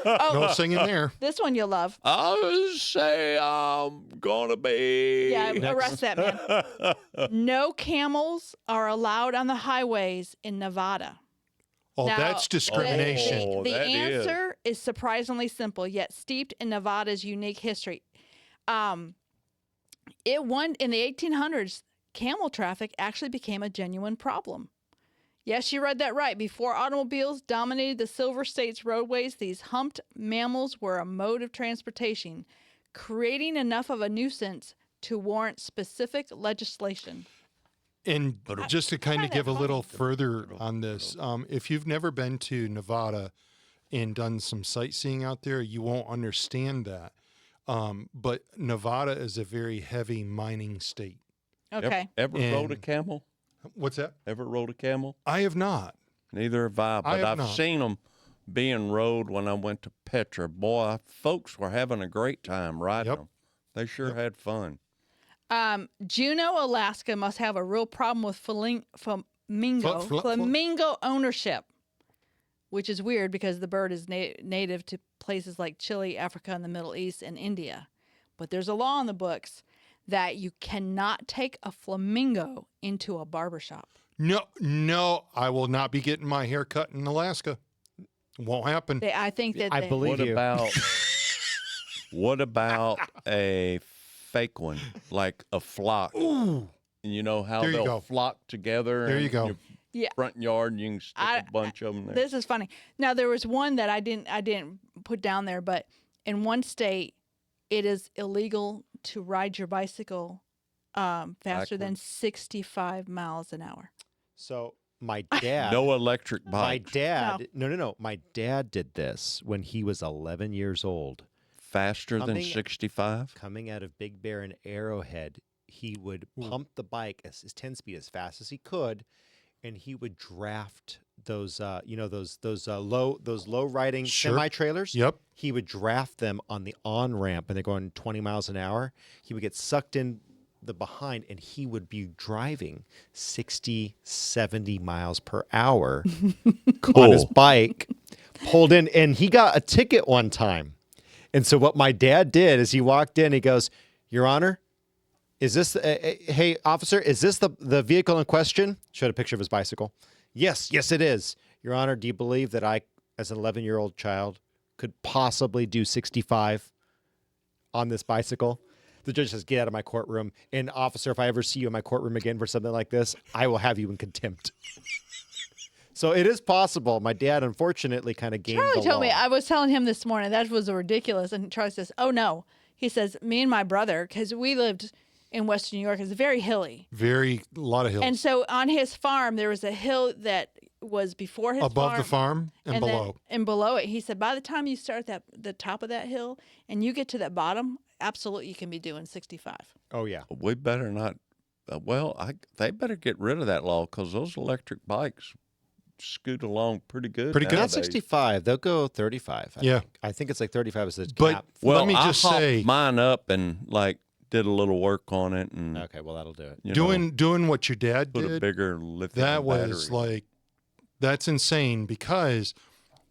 No singing there. This one you'll love. I would say I'm gonna be. Yeah, arrest that man. No camels are allowed on the highways in Nevada. Oh, Now, that's discrimination. Oh, The that is. answer is surprisingly simple, yet steeped in Nevada's unique history. It won in the 1800s. Camel traffic actually became a genuine problem. Yes, you read that right. Before automobiles dominated the Silver State's roadways, these humped mammals were a mode of transportation, creating enough of a nuisance to warrant specific legislation. And just to kind of find give a that little further on this, if you've never been to Nevada and done some sightseeing out there, you won't understand that. But Nevada is a very heavy mining state. Okay. Ever rode a And- camel? What's that? Ever rode a camel? I have not. Neither have I, but have I've not. seen them being rode when I went to Petra. Boy, folks were having a great time riding Yep. them. They sure had fun. Juneau, Alaska must have a real problem with flamingo ownership, which is weird because the bird is native to places like Chile, Africa, and the Middle East and India. But there's a law in the books that you cannot take a flamingo into a barbershop. No, I will not be getting my hair cut in Alaska. Won't happen. I think that I believe What you. about what about a fake one, like a flock? Ooh, You know how There you they'll go. flock together. There you in go. Your Yeah. front yard, and you can stick a bunch of them there. This is funny. Now there was one that I didn't put down there, but in one state, it is illegal to ride your bicycle faster than 65 miles an hour. So my dad. No electric My bike. dad. No. My dad did this when he was 11 years old. Faster than Coming- 65? Coming out of Big Bear and Arrowhead, he would pump the bike as his 10 speed as fast as he could, and he would draft those those low riding Sure. semi trailers. Yep. He would draft them on the on ramp, and they're going 20 miles an hour. He would get sucked in the behind, and he would be driving 60, 70 miles per hour on his bike, pulled in, and he got a ticket one time. And so what my dad did is he walked in, he goes, "Your Honor, Is this, hey, officer, is this the vehicle in question? Showed a picture of his bicycle. Yes, it is. Your Honor, do you believe that I, as an 11-year-old child, could possibly do 65 on this bicycle? The judge says, get out of my courtroom. And officer, if I ever see you in my courtroom again for something like this, I will have you in contempt. So it is possible. My dad, unfortunately, kind of gained Charlie the told me, law. I was telling him this morning, that was ridiculous. And Charlie says, oh, no. He says, me and my brother, because we lived in Western New York, it's very hilly. A lot of hills. And so on his farm, there was a hill that was before his Above the farm and below. Then, and below it, he said, by the time you start the top of that hill and you get to that bottom, absolutely you can be doing 65. Oh, yeah. We better not. They better get rid of that law because those electric bikes scoot along pretty good. Pretty good. Not nowadays. 65. They'll go 35. Yeah. I think it's like 35 is the But cap. Well, let me just I hopped say, mine up and did a little work on it and Okay, well, that'll do it. you know, doing what your dad put a did, bigger lithium that was battery. that's insane because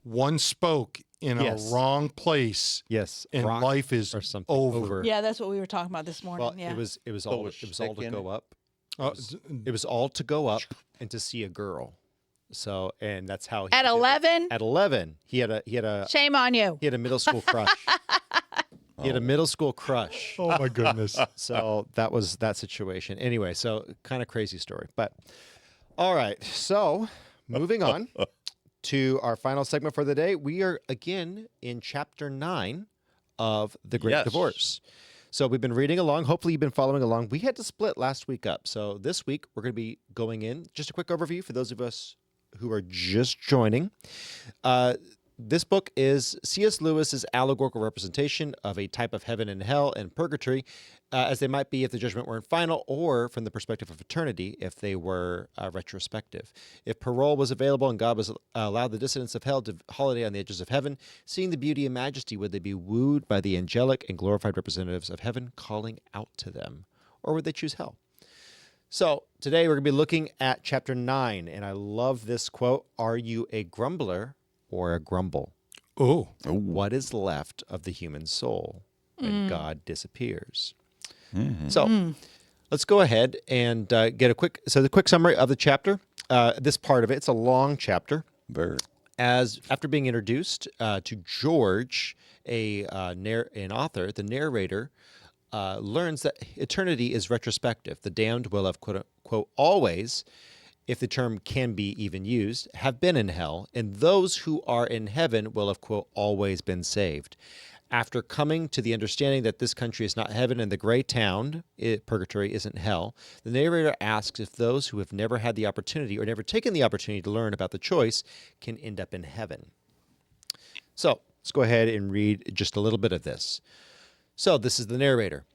one spoke in Yes. a wrong place Yes. and rock life is or something over. Yeah, that's what we were talking about this morning. Well, yeah. it was Full all of to stick in go it. up. Uh, It was all to go up and to see a girl. So, and that's how he At did it. 11? At 11, he had a Shame on you. he had a middle school crush. He had a middle school crush. oh my goodness. So that was that situation. Anyway, so kind of crazy story. But all right. So moving on to our final segment for the day. We are again in chapter 9 of The Great Yes. Divorce. So we've been reading along. Hopefully you've been following along. We had to split last week up. So this week we're going to be going in. Just a quick overview for those of us who are just joining. This book is C.S. Lewis's allegorical representation of a type of heaven and hell and purgatory, as they might be if the judgment weren't final, or from the perspective of eternity if they were retrospective. If parole was available and God was allowed the dissidents of hell to holiday on the edges of heaven, seeing the beauty and majesty, would they be wooed by the angelic and glorified representatives of heaven calling out to them, or would they choose hell? So today we're going to be looking at chapter 9, and I love this quote: "Are you a grumbler or a grumble? Oh, What is left of the human soul when God disappears?" So let's go ahead and get the quick summary of the chapter. This part of it, it's a long chapter. Very. After being introduced to George, an author, the narrator learns that eternity is retrospective. The damned will have, quote unquote, always, if the term can be even used, have been in hell, and those who are in heaven will have, quote, always been saved. After coming to the understanding that this country is not heaven and the gray town, purgatory, isn't hell, the narrator asks if those who have never had the opportunity or never taken the opportunity to learn about the choice can end up in heaven. So let's go ahead and read just a little bit of this. So this is the narrator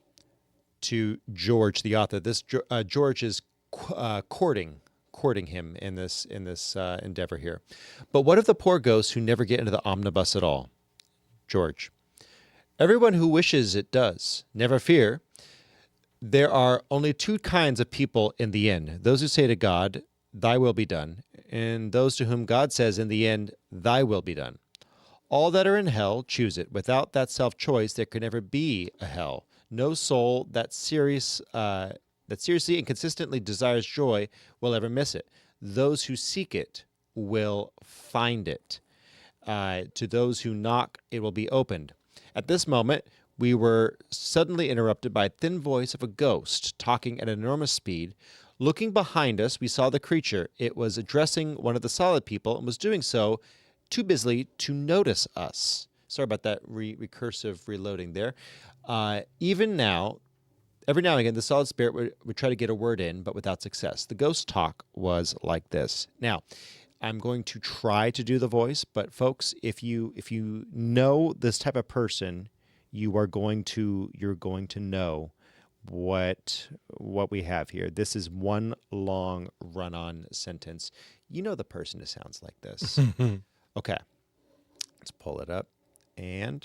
to George, the author. This George is courting him in this endeavor here. But what of the poor ghosts who never get into the omnibus at all? George: everyone who wishes it does. Never fear. There are only two kinds of people in the end: those who say to God, "Thy will be done," and those to whom God says in the end, "Thy will be done." All that are in hell choose it. Without that self-choice, there could never be a hell. No soul that seriously and consistently desires joy will ever miss it. Those who seek it will find it. To those who knock, it will be opened. At this moment, we were suddenly interrupted by a thin voice of a ghost talking at an enormous speed. Looking behind us, we saw the creature. It was addressing one of the solid people and was doing so too busily to notice us. Sorry about that recursive reloading there. Even now, every now and again, the solid spirit would try to get a word in, but without success. The ghost talk was like this. Now, I'm going to try to do the voice, but folks, if you know this type of person, you're going to know what we have here. This is one long run-on sentence. You know the person who sounds like this. Okay, let's pull it up. And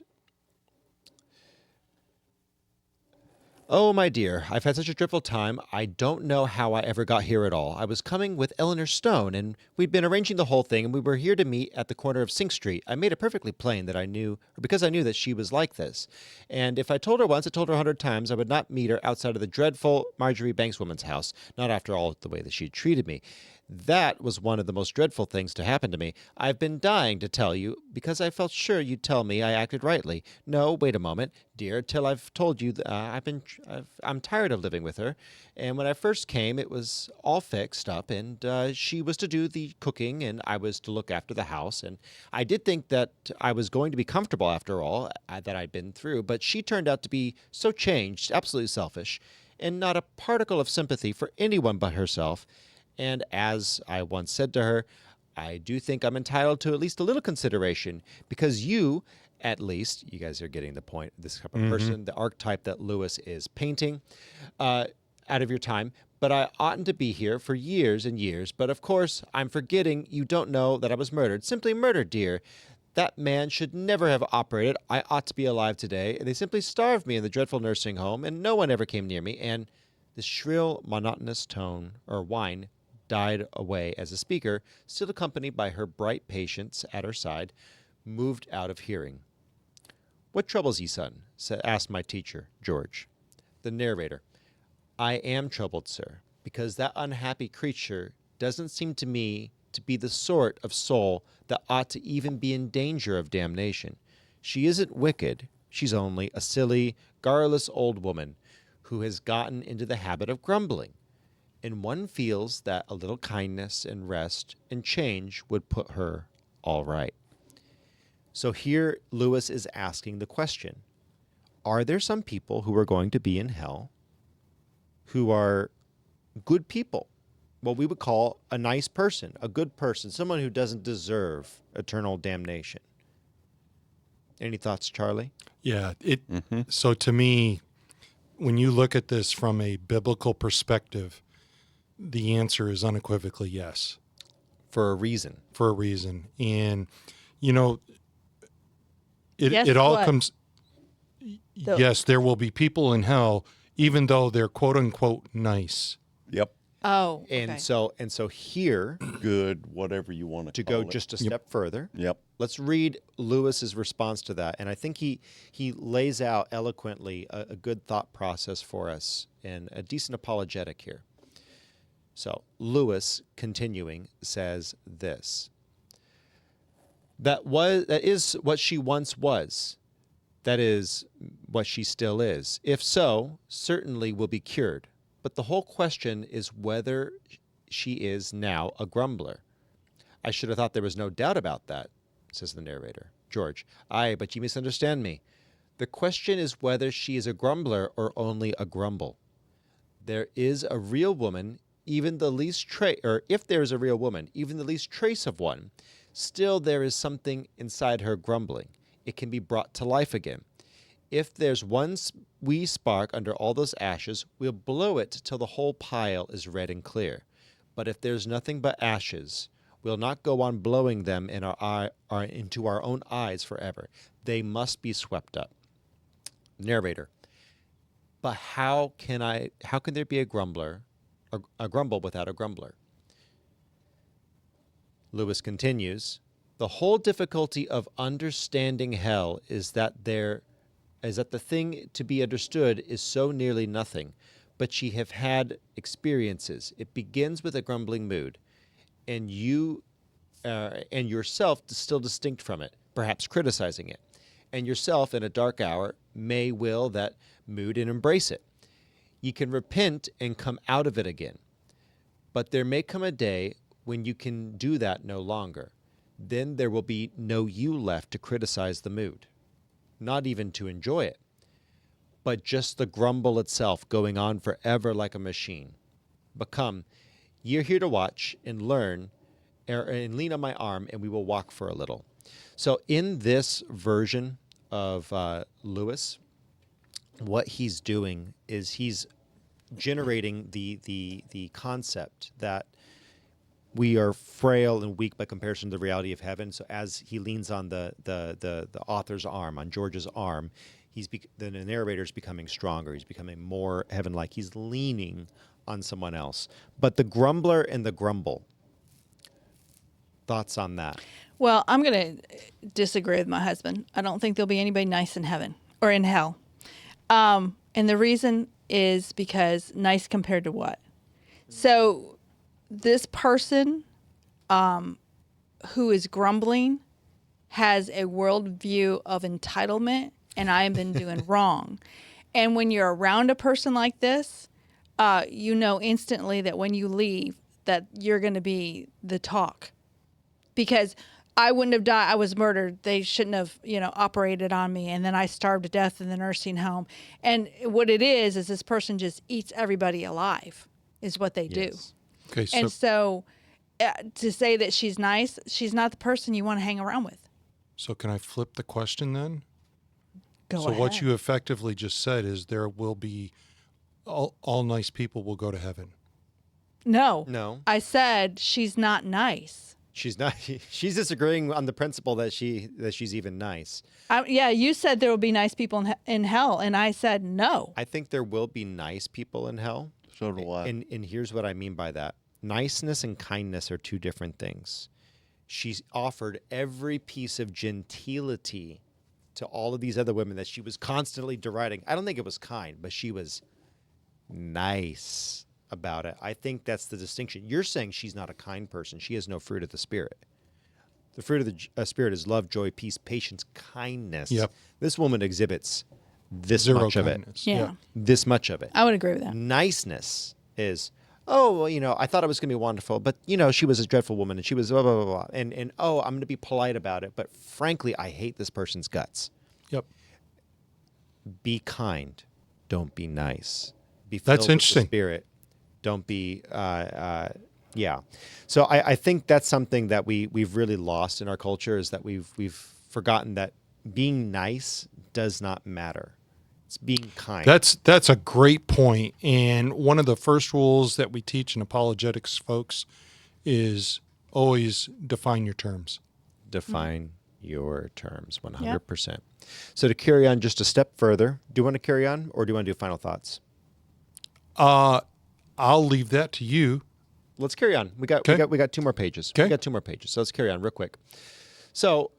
Oh, my dear, I've had such a dreadful time. I don't know how I ever got here at all. I was coming with Eleanor Stone, and we'd been arranging the whole thing, and we were here to meet at the corner of Sink Street. I made it perfectly plain that I knew, or because I knew that she was like this. And if I told her once, I told her 100 times, I would not meet her outside of the dreadful Marjorie Banks woman's house, not after all the way that she had treated me. That was one of the most dreadful things to happen to me. I've been dying to tell you, because I felt sure you'd tell me I acted rightly. No, wait a moment, dear, till I've told you that I'm tired of living with her. And when I first came, it was all fixed up, and she was to do the cooking, and I was to look after the house. And I did think that I was going to be comfortable after all that I'd been through, but she turned out to be so changed, absolutely selfish, and not a particle of sympathy for anyone but herself. And as I once said to her, I do think I'm entitled to at least a little consideration because you, at least, you guys are getting the point, this type of person, the archetype that Lewis is painting out of your time. But I oughtn't to be here for years and years. But of course, I'm forgetting you don't know that I was murdered. Simply murdered, dear. That man should never have operated. I ought to be alive today. And they simply starved me in the dreadful nursing home, and no one ever came near me. And the shrill, monotonous tone, or whine, died away as the speaker, still accompanied by her bright patients at her side, moved out of hearing. What troubles ye, son? Asked my teacher, George. The narrator. I am troubled, sir, because that unhappy creature doesn't seem to me to be the sort of soul that ought to even be in danger of damnation. She isn't wicked. She's only a silly, garrulous old woman who has gotten into the habit of grumbling. And one feels that a little kindness and rest and change would put her all right. So here Lewis is asking the question, are there some people who are going to be in hell who are good people, what we would call a nice person, a good person, someone who doesn't deserve eternal damnation? Any thoughts, Charlie? Yeah. So to me, when you look at this from a biblical perspective, the answer is unequivocally yes. For a reason. For a reason. And, Yes, it all what? comes, yes, there will be people in hell, even though they're quote unquote nice. Yep. Oh, okay. And so here, Good, whatever you want to call go it. just a step further, Yep. let's read Lewis's response to that. And I think he lays out eloquently a good thought process for us and a decent apologetic here. So Lewis, continuing, says this. That is what she once was. That is what she still is. If so, certainly will be cured. But the whole question is whether she is now a grumbler. I should have thought there was no doubt about that, says the narrator. George. Aye, but you misunderstand me. The question is whether she is a grumbler or only a grumble. There is a real woman, even the least if there is a real woman, even the least trace of one, still there is something inside her grumbling. It can be brought to life again. If there's one wee spark under all those ashes, we'll blow it till the whole pile is red and clear. But if there's nothing but ashes, we'll not go on blowing them in into our own eyes forever. They must be swept up. Narrator. But how can there be a grumbler, a grumble without a grumbler? Lewis continues, the whole difficulty of understanding hell is that the thing to be understood is so nearly nothing, but ye have had experiences. It begins with a grumbling mood, and you and yourself still distinct from it, perhaps criticizing it, and yourself in a dark hour will that mood and embrace it. Ye can repent and come out of it again, but there may come a day when you can do that no longer. Then there will be no you left to criticize the mood, not even to enjoy it, but just the grumble itself going on forever like a machine. But come, you're here to watch and learn, and lean on my arm, and we will walk for a little. So in this version of Lewis, what he's doing is he's generating the concept that we are frail and weak by comparison to the reality of heaven. So as he leans on the author's arm, on George's arm, the narrator's becoming stronger. He's becoming more heaven-like. He's leaning on someone else. But the grumbler and the grumble, thoughts on that? Well, I'm going to disagree with my husband. I don't think there'll be anybody nice in heaven or in hell. And the reason is because nice compared to what? So this person who is grumbling has a worldview of entitlement, and I have been doing wrong. And when you're around a person like this, you know instantly that when you leave, that you're going to be the talk. Because I wouldn't have died. I was murdered. They shouldn't have, operated on me. And then I starved to death in the nursing home. And what it is this person just eats everybody alive is what they do. Okay, And so to say that she's nice, she's not the person you want to hang around with. so can I flip the question then? Go So ahead. what you effectively just said is there will be all nice people will go to heaven. No. I said she's not nice. She's not. She's disagreeing on the principle that she's even nice. You said there will be nice people in hell, and I said no. I think there will be nice people in hell. So do I. And here's what I mean by that. Niceness and kindness are two different things. She's offered every piece of gentility to all of these other women that she was constantly deriding. I don't think it was kind, but she was nice about it. I think that's the distinction. You're saying she's not a kind person. She has no fruit of the Spirit. The fruit of the Spirit is love, joy, peace, patience, kindness. Yep. This woman exhibits this Zero much of it. kindness. Yeah. This much of it. I would agree with that. Niceness is, oh, well, I thought it was going to be wonderful, but, she was a dreadful woman and she was blah, blah, blah, blah. And oh, I'm going to be polite about it, but frankly, I hate this person's guts. Yep. Be kind. Don't be nice. Be That's filled with the interesting. Spirit. Don't be, yeah. So I think that's something that we've really lost in our culture is that we've forgotten that being nice does not matter. It's being kind. That's a great point. And one of the first rules that we teach in apologetics, folks, is always define your terms. Define your terms 100%. So to carry on just a step further, do you want to carry on or do you want to do final thoughts? I'll leave that to you. Let's carry on. We got 2 more pages. Okay. We got 2 more pages. So let's carry on real quick. So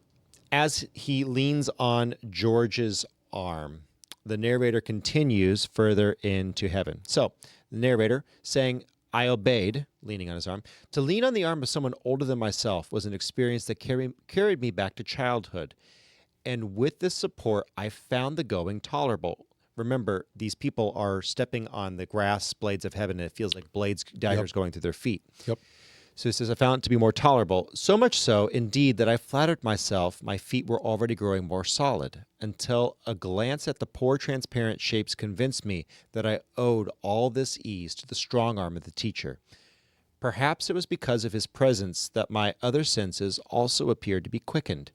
as he leans on George's arm, the narrator continues further into heaven. So the narrator saying, I obeyed, leaning on his arm. To lean on the arm of someone older than myself was an experience that carried me back to childhood. And with this support, I found the going tolerable. Remember, these people are stepping on the grass blades of heaven, and it feels like daggers going through their feet. Yep. So he says, I found it to be more tolerable, so much so, indeed, that I flattered myself my feet were already growing more solid, until a glance at the poor transparent shapes convinced me that I owed all this ease to the strong arm of the teacher. Perhaps it was because of his presence that my other senses also appeared to be quickened.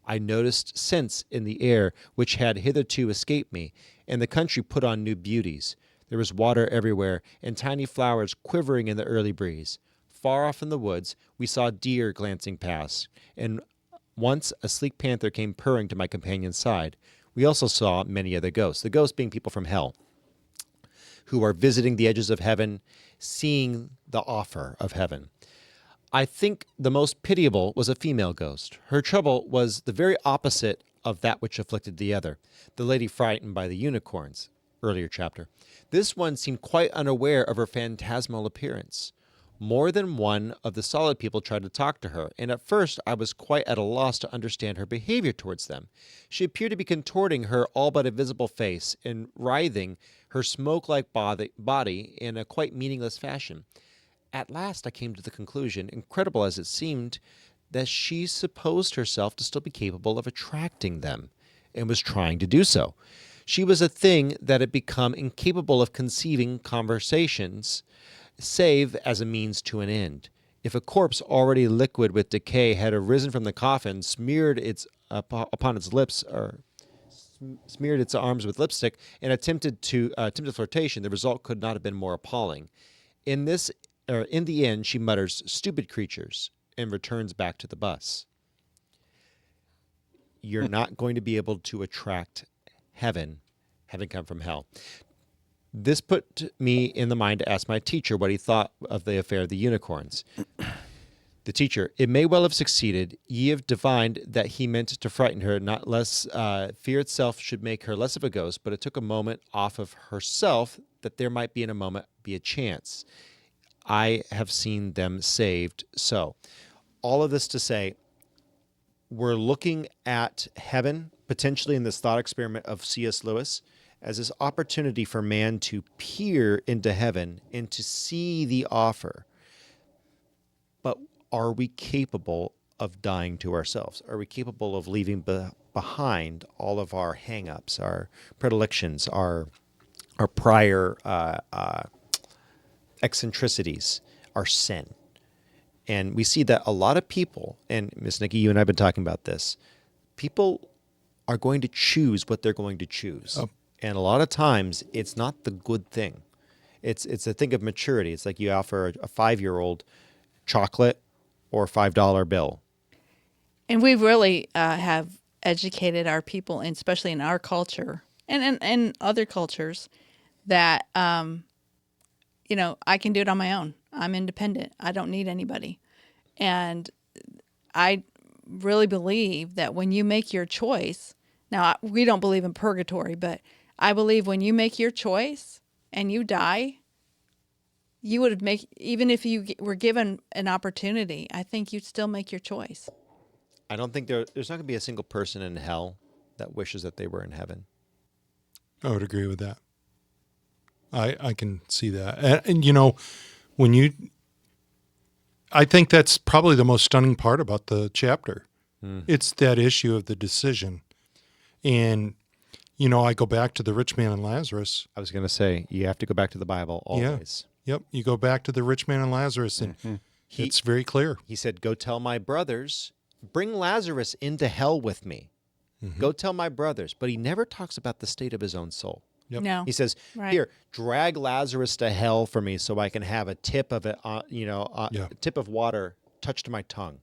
I noticed scents in the air which had hitherto escaped me, and the country put on new beauties. There was water everywhere, and tiny flowers quivering in the early breeze. Far off in the woods, we saw deer glancing past, and once a sleek panther came purring to my companion's side. We also saw many other ghosts, the ghosts being people from hell, who are visiting the edges of heaven, seeing the offer of heaven. I think the most pitiable was a female ghost. Her trouble was the very opposite of that which afflicted the other, the lady frightened by the unicorns, earlier chapter. This one seemed quite unaware of her phantasmal appearance. More than one of the solid people tried to talk to her, and at first I was quite at a loss to understand her behavior towards them. She appeared to be contorting her all but invisible face and writhing her smoke-like body in a quite meaningless fashion. At last I came to the conclusion, incredible as it seemed, that she supposed herself to still be capable of attracting them, and was trying to do so. She was a thing that had become incapable of conceiving conversations, save as a means to an end. If a corpse already liquid with decay had arisen from the coffin, smeared its upon its lips, or smeared its arms with lipstick, and attempted flirtation, the result could not have been more appalling. In this or in the end, she mutters, "Stupid creatures," and returns back to the bus. You're not going to be able to attract heaven having come from hell. This put me in the mind to ask my teacher what he thought of the affair of the unicorns. The teacher, "It may well have succeeded. Ye have divined that he meant to frighten her, not less fear itself should make her less of a ghost, but it took a moment off of herself that there might be in a moment be a chance. I have seen them saved." So all of this to say, we're looking at heaven, potentially in this thought experiment of C.S. Lewis, as this opportunity for man to peer into heaven and to see the offer. But are we capable of dying to ourselves? Are we capable of leaving behind all of our hang-ups, our predilections, our prior eccentricities, our sin? And we see that a lot of people, and Miss Nikki, you and I have been talking about this, people are going to choose what they're going to choose. Oh. And a lot of times it's not the good thing. It's a thing of maturity. It's like you offer a 5-year-old chocolate or a $5 bill. And we really have educated our people, and especially in our culture and other cultures, that, you know, I can do it on my own. I'm independent. I don't need anybody. And I really believe that when you make your choice, now we don't believe in purgatory, but I believe when you make your choice and you die, you would make, even if you were given an opportunity, I think you'd still make your choice. I don't think there's not going to be a single person in hell that wishes that they were in heaven. I would agree with that. I can see that. And you know, when you, I think that's probably the most stunning part about the chapter. It's that issue of the decision. And, you know, I go back to the rich man and Lazarus. I was going to say, you have to go back to the Bible always. Yep. You go back to the rich man and Lazarus, and it's very clear. He said, "Go tell my brothers, bring Lazarus into hell with me. Go tell my brothers." But he never talks about the state of his own soul. Yep. No. He says, Right. "Here, drag Lazarus to hell for me, so I can have a tip of it, Yeah. tip of water touched to my tongue.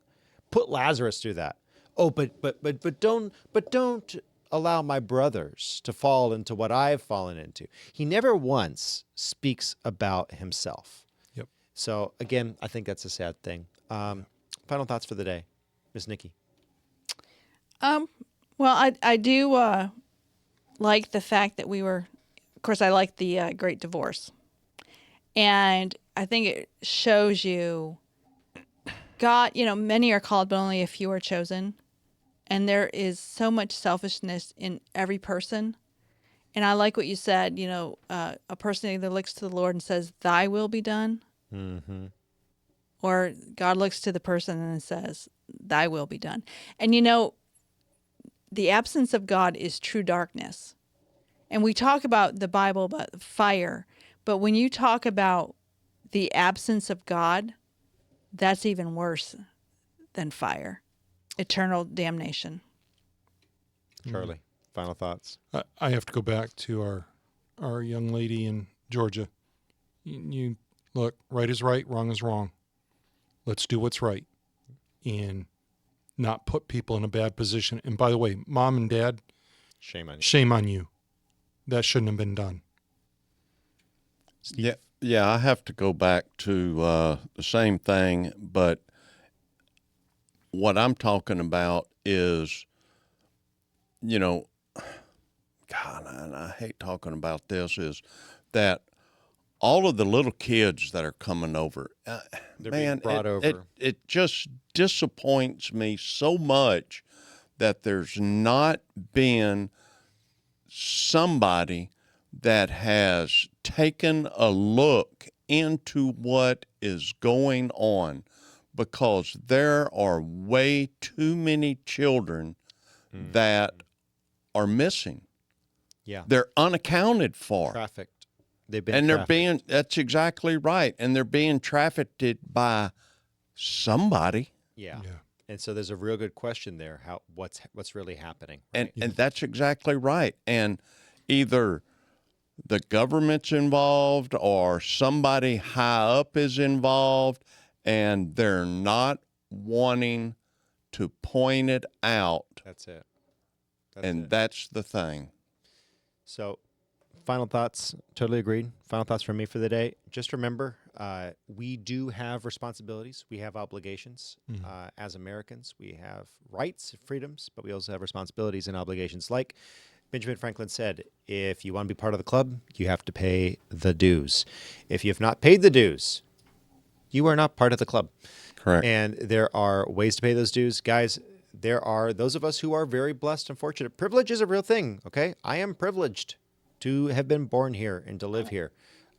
Put Lazarus through that. Oh, but don't allow my brothers to fall into what I've fallen into." He never once speaks about himself. Yep. So again, I think that's a sad thing. Final thoughts for the day, Miss Nikki. Well, I do like the fact that we were, of course, I like the Great Divorce. And I think it shows you God, you know, many are called, but only a few are chosen. And there is so much selfishness in every person. And I like what you said, you know, a person either looks to the Lord and says, "Thy will be done." Or God looks to the person and says, "Thy will be done." And, you know, the absence of God is true darkness. And we talk about the Bible about fire, but when you talk about the absence of God, that's even worse than fire. Eternal damnation. Charlie, final thoughts. I have to go back to our young lady in Georgia. You look, right is right, wrong is wrong. Let's do what's right and not put people in a bad position. And by the way, mom and dad, Shame on you. shame on you. That shouldn't have been done. Yeah, I have to go back to the same thing, but what I'm talking about is, you know, God, and I hate talking about this, is that all of the little kids that are coming over, They're man, being brought over. It just disappoints me so much that there's not been somebody that has taken a look into what is going on, because there are way too many children that are missing. Yeah. They're unaccounted for. Trafficked. They've been And they're trafficked. being, that's exactly right. And they're being trafficked by somebody. Yeah. And so there's a real good question there. What's really happening? And right? and that's exactly right. And either the government's involved or somebody high up is involved, and they're not wanting to point it out. That's it. That's the thing. So, final thoughts. Totally agreed. Final thoughts from me for the day. Just remember, we do have responsibilities. We have obligations as Americans. We have rights, freedoms, but we also have responsibilities and obligations. Like Benjamin Franklin said, if you want to be part of the club, you have to pay the dues. If you have not paid the dues, you are not part of the club. Correct. And there are ways to pay those dues. Guys, there are those of us who are very blessed and fortunate. Privilege is a real thing, okay? I am privileged to have been born here and to live here.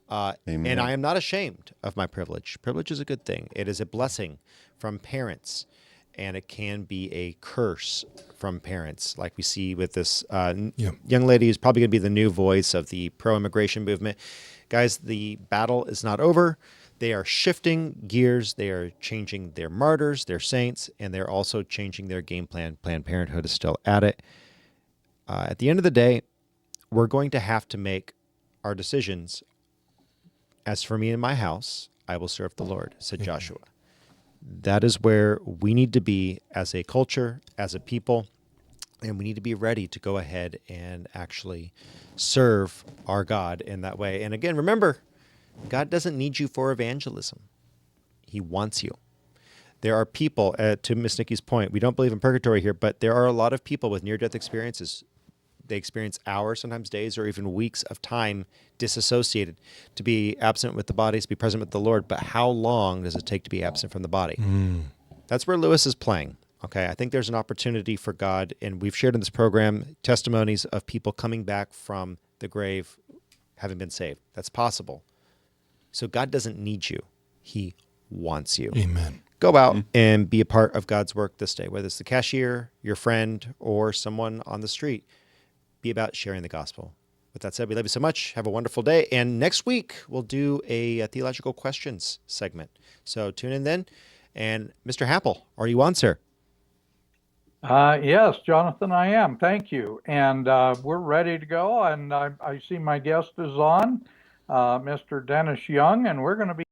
And I am not ashamed of my privilege. Privilege is a good thing. It is a blessing from parents, and it can be a curse from parents, like we see with this young lady who's probably going to be the new voice of the pro-immigration movement. Guys, the battle is not over. They are shifting gears. They are changing their martyrs, their saints, and they're also changing their game plan. Planned Parenthood is still at it. At the end of the day, we're going to have to make our decisions. As for me and my house, I will serve the Lord, said Joshua. That is where we need to be as a culture, as a people, and we need to be ready to go ahead and actually serve our God in that way. And again, remember, God doesn't need you for evangelism. He wants you. There are people, to Miss Nikki's point, we don't believe in purgatory here, but there are a lot of people with near-death experiences. They experience hours, sometimes days, or even weeks of time disassociated, to be absent with the bodies, to be present with the Lord. But how long does it take to be absent from the body? That's where Lewis is playing. Okay, I think there's an opportunity for God, and we've shared in this program testimonies of people coming back from the grave having been saved. That's possible. So God doesn't need you. He wants you. Amen. Go out and be a part of God's work this day, whether it's the cashier, your friend, or someone on the street. Be about sharing the gospel. With that said, we love you so much. Have a wonderful day. And next week, we'll do a theological questions segment. So tune in then. And Mr. Happel, are you on, sir? Yes, Jonathan, I am. Thank you. And we're ready to go. And I see my guest is on, Mr. Dennis Young, and we're going to be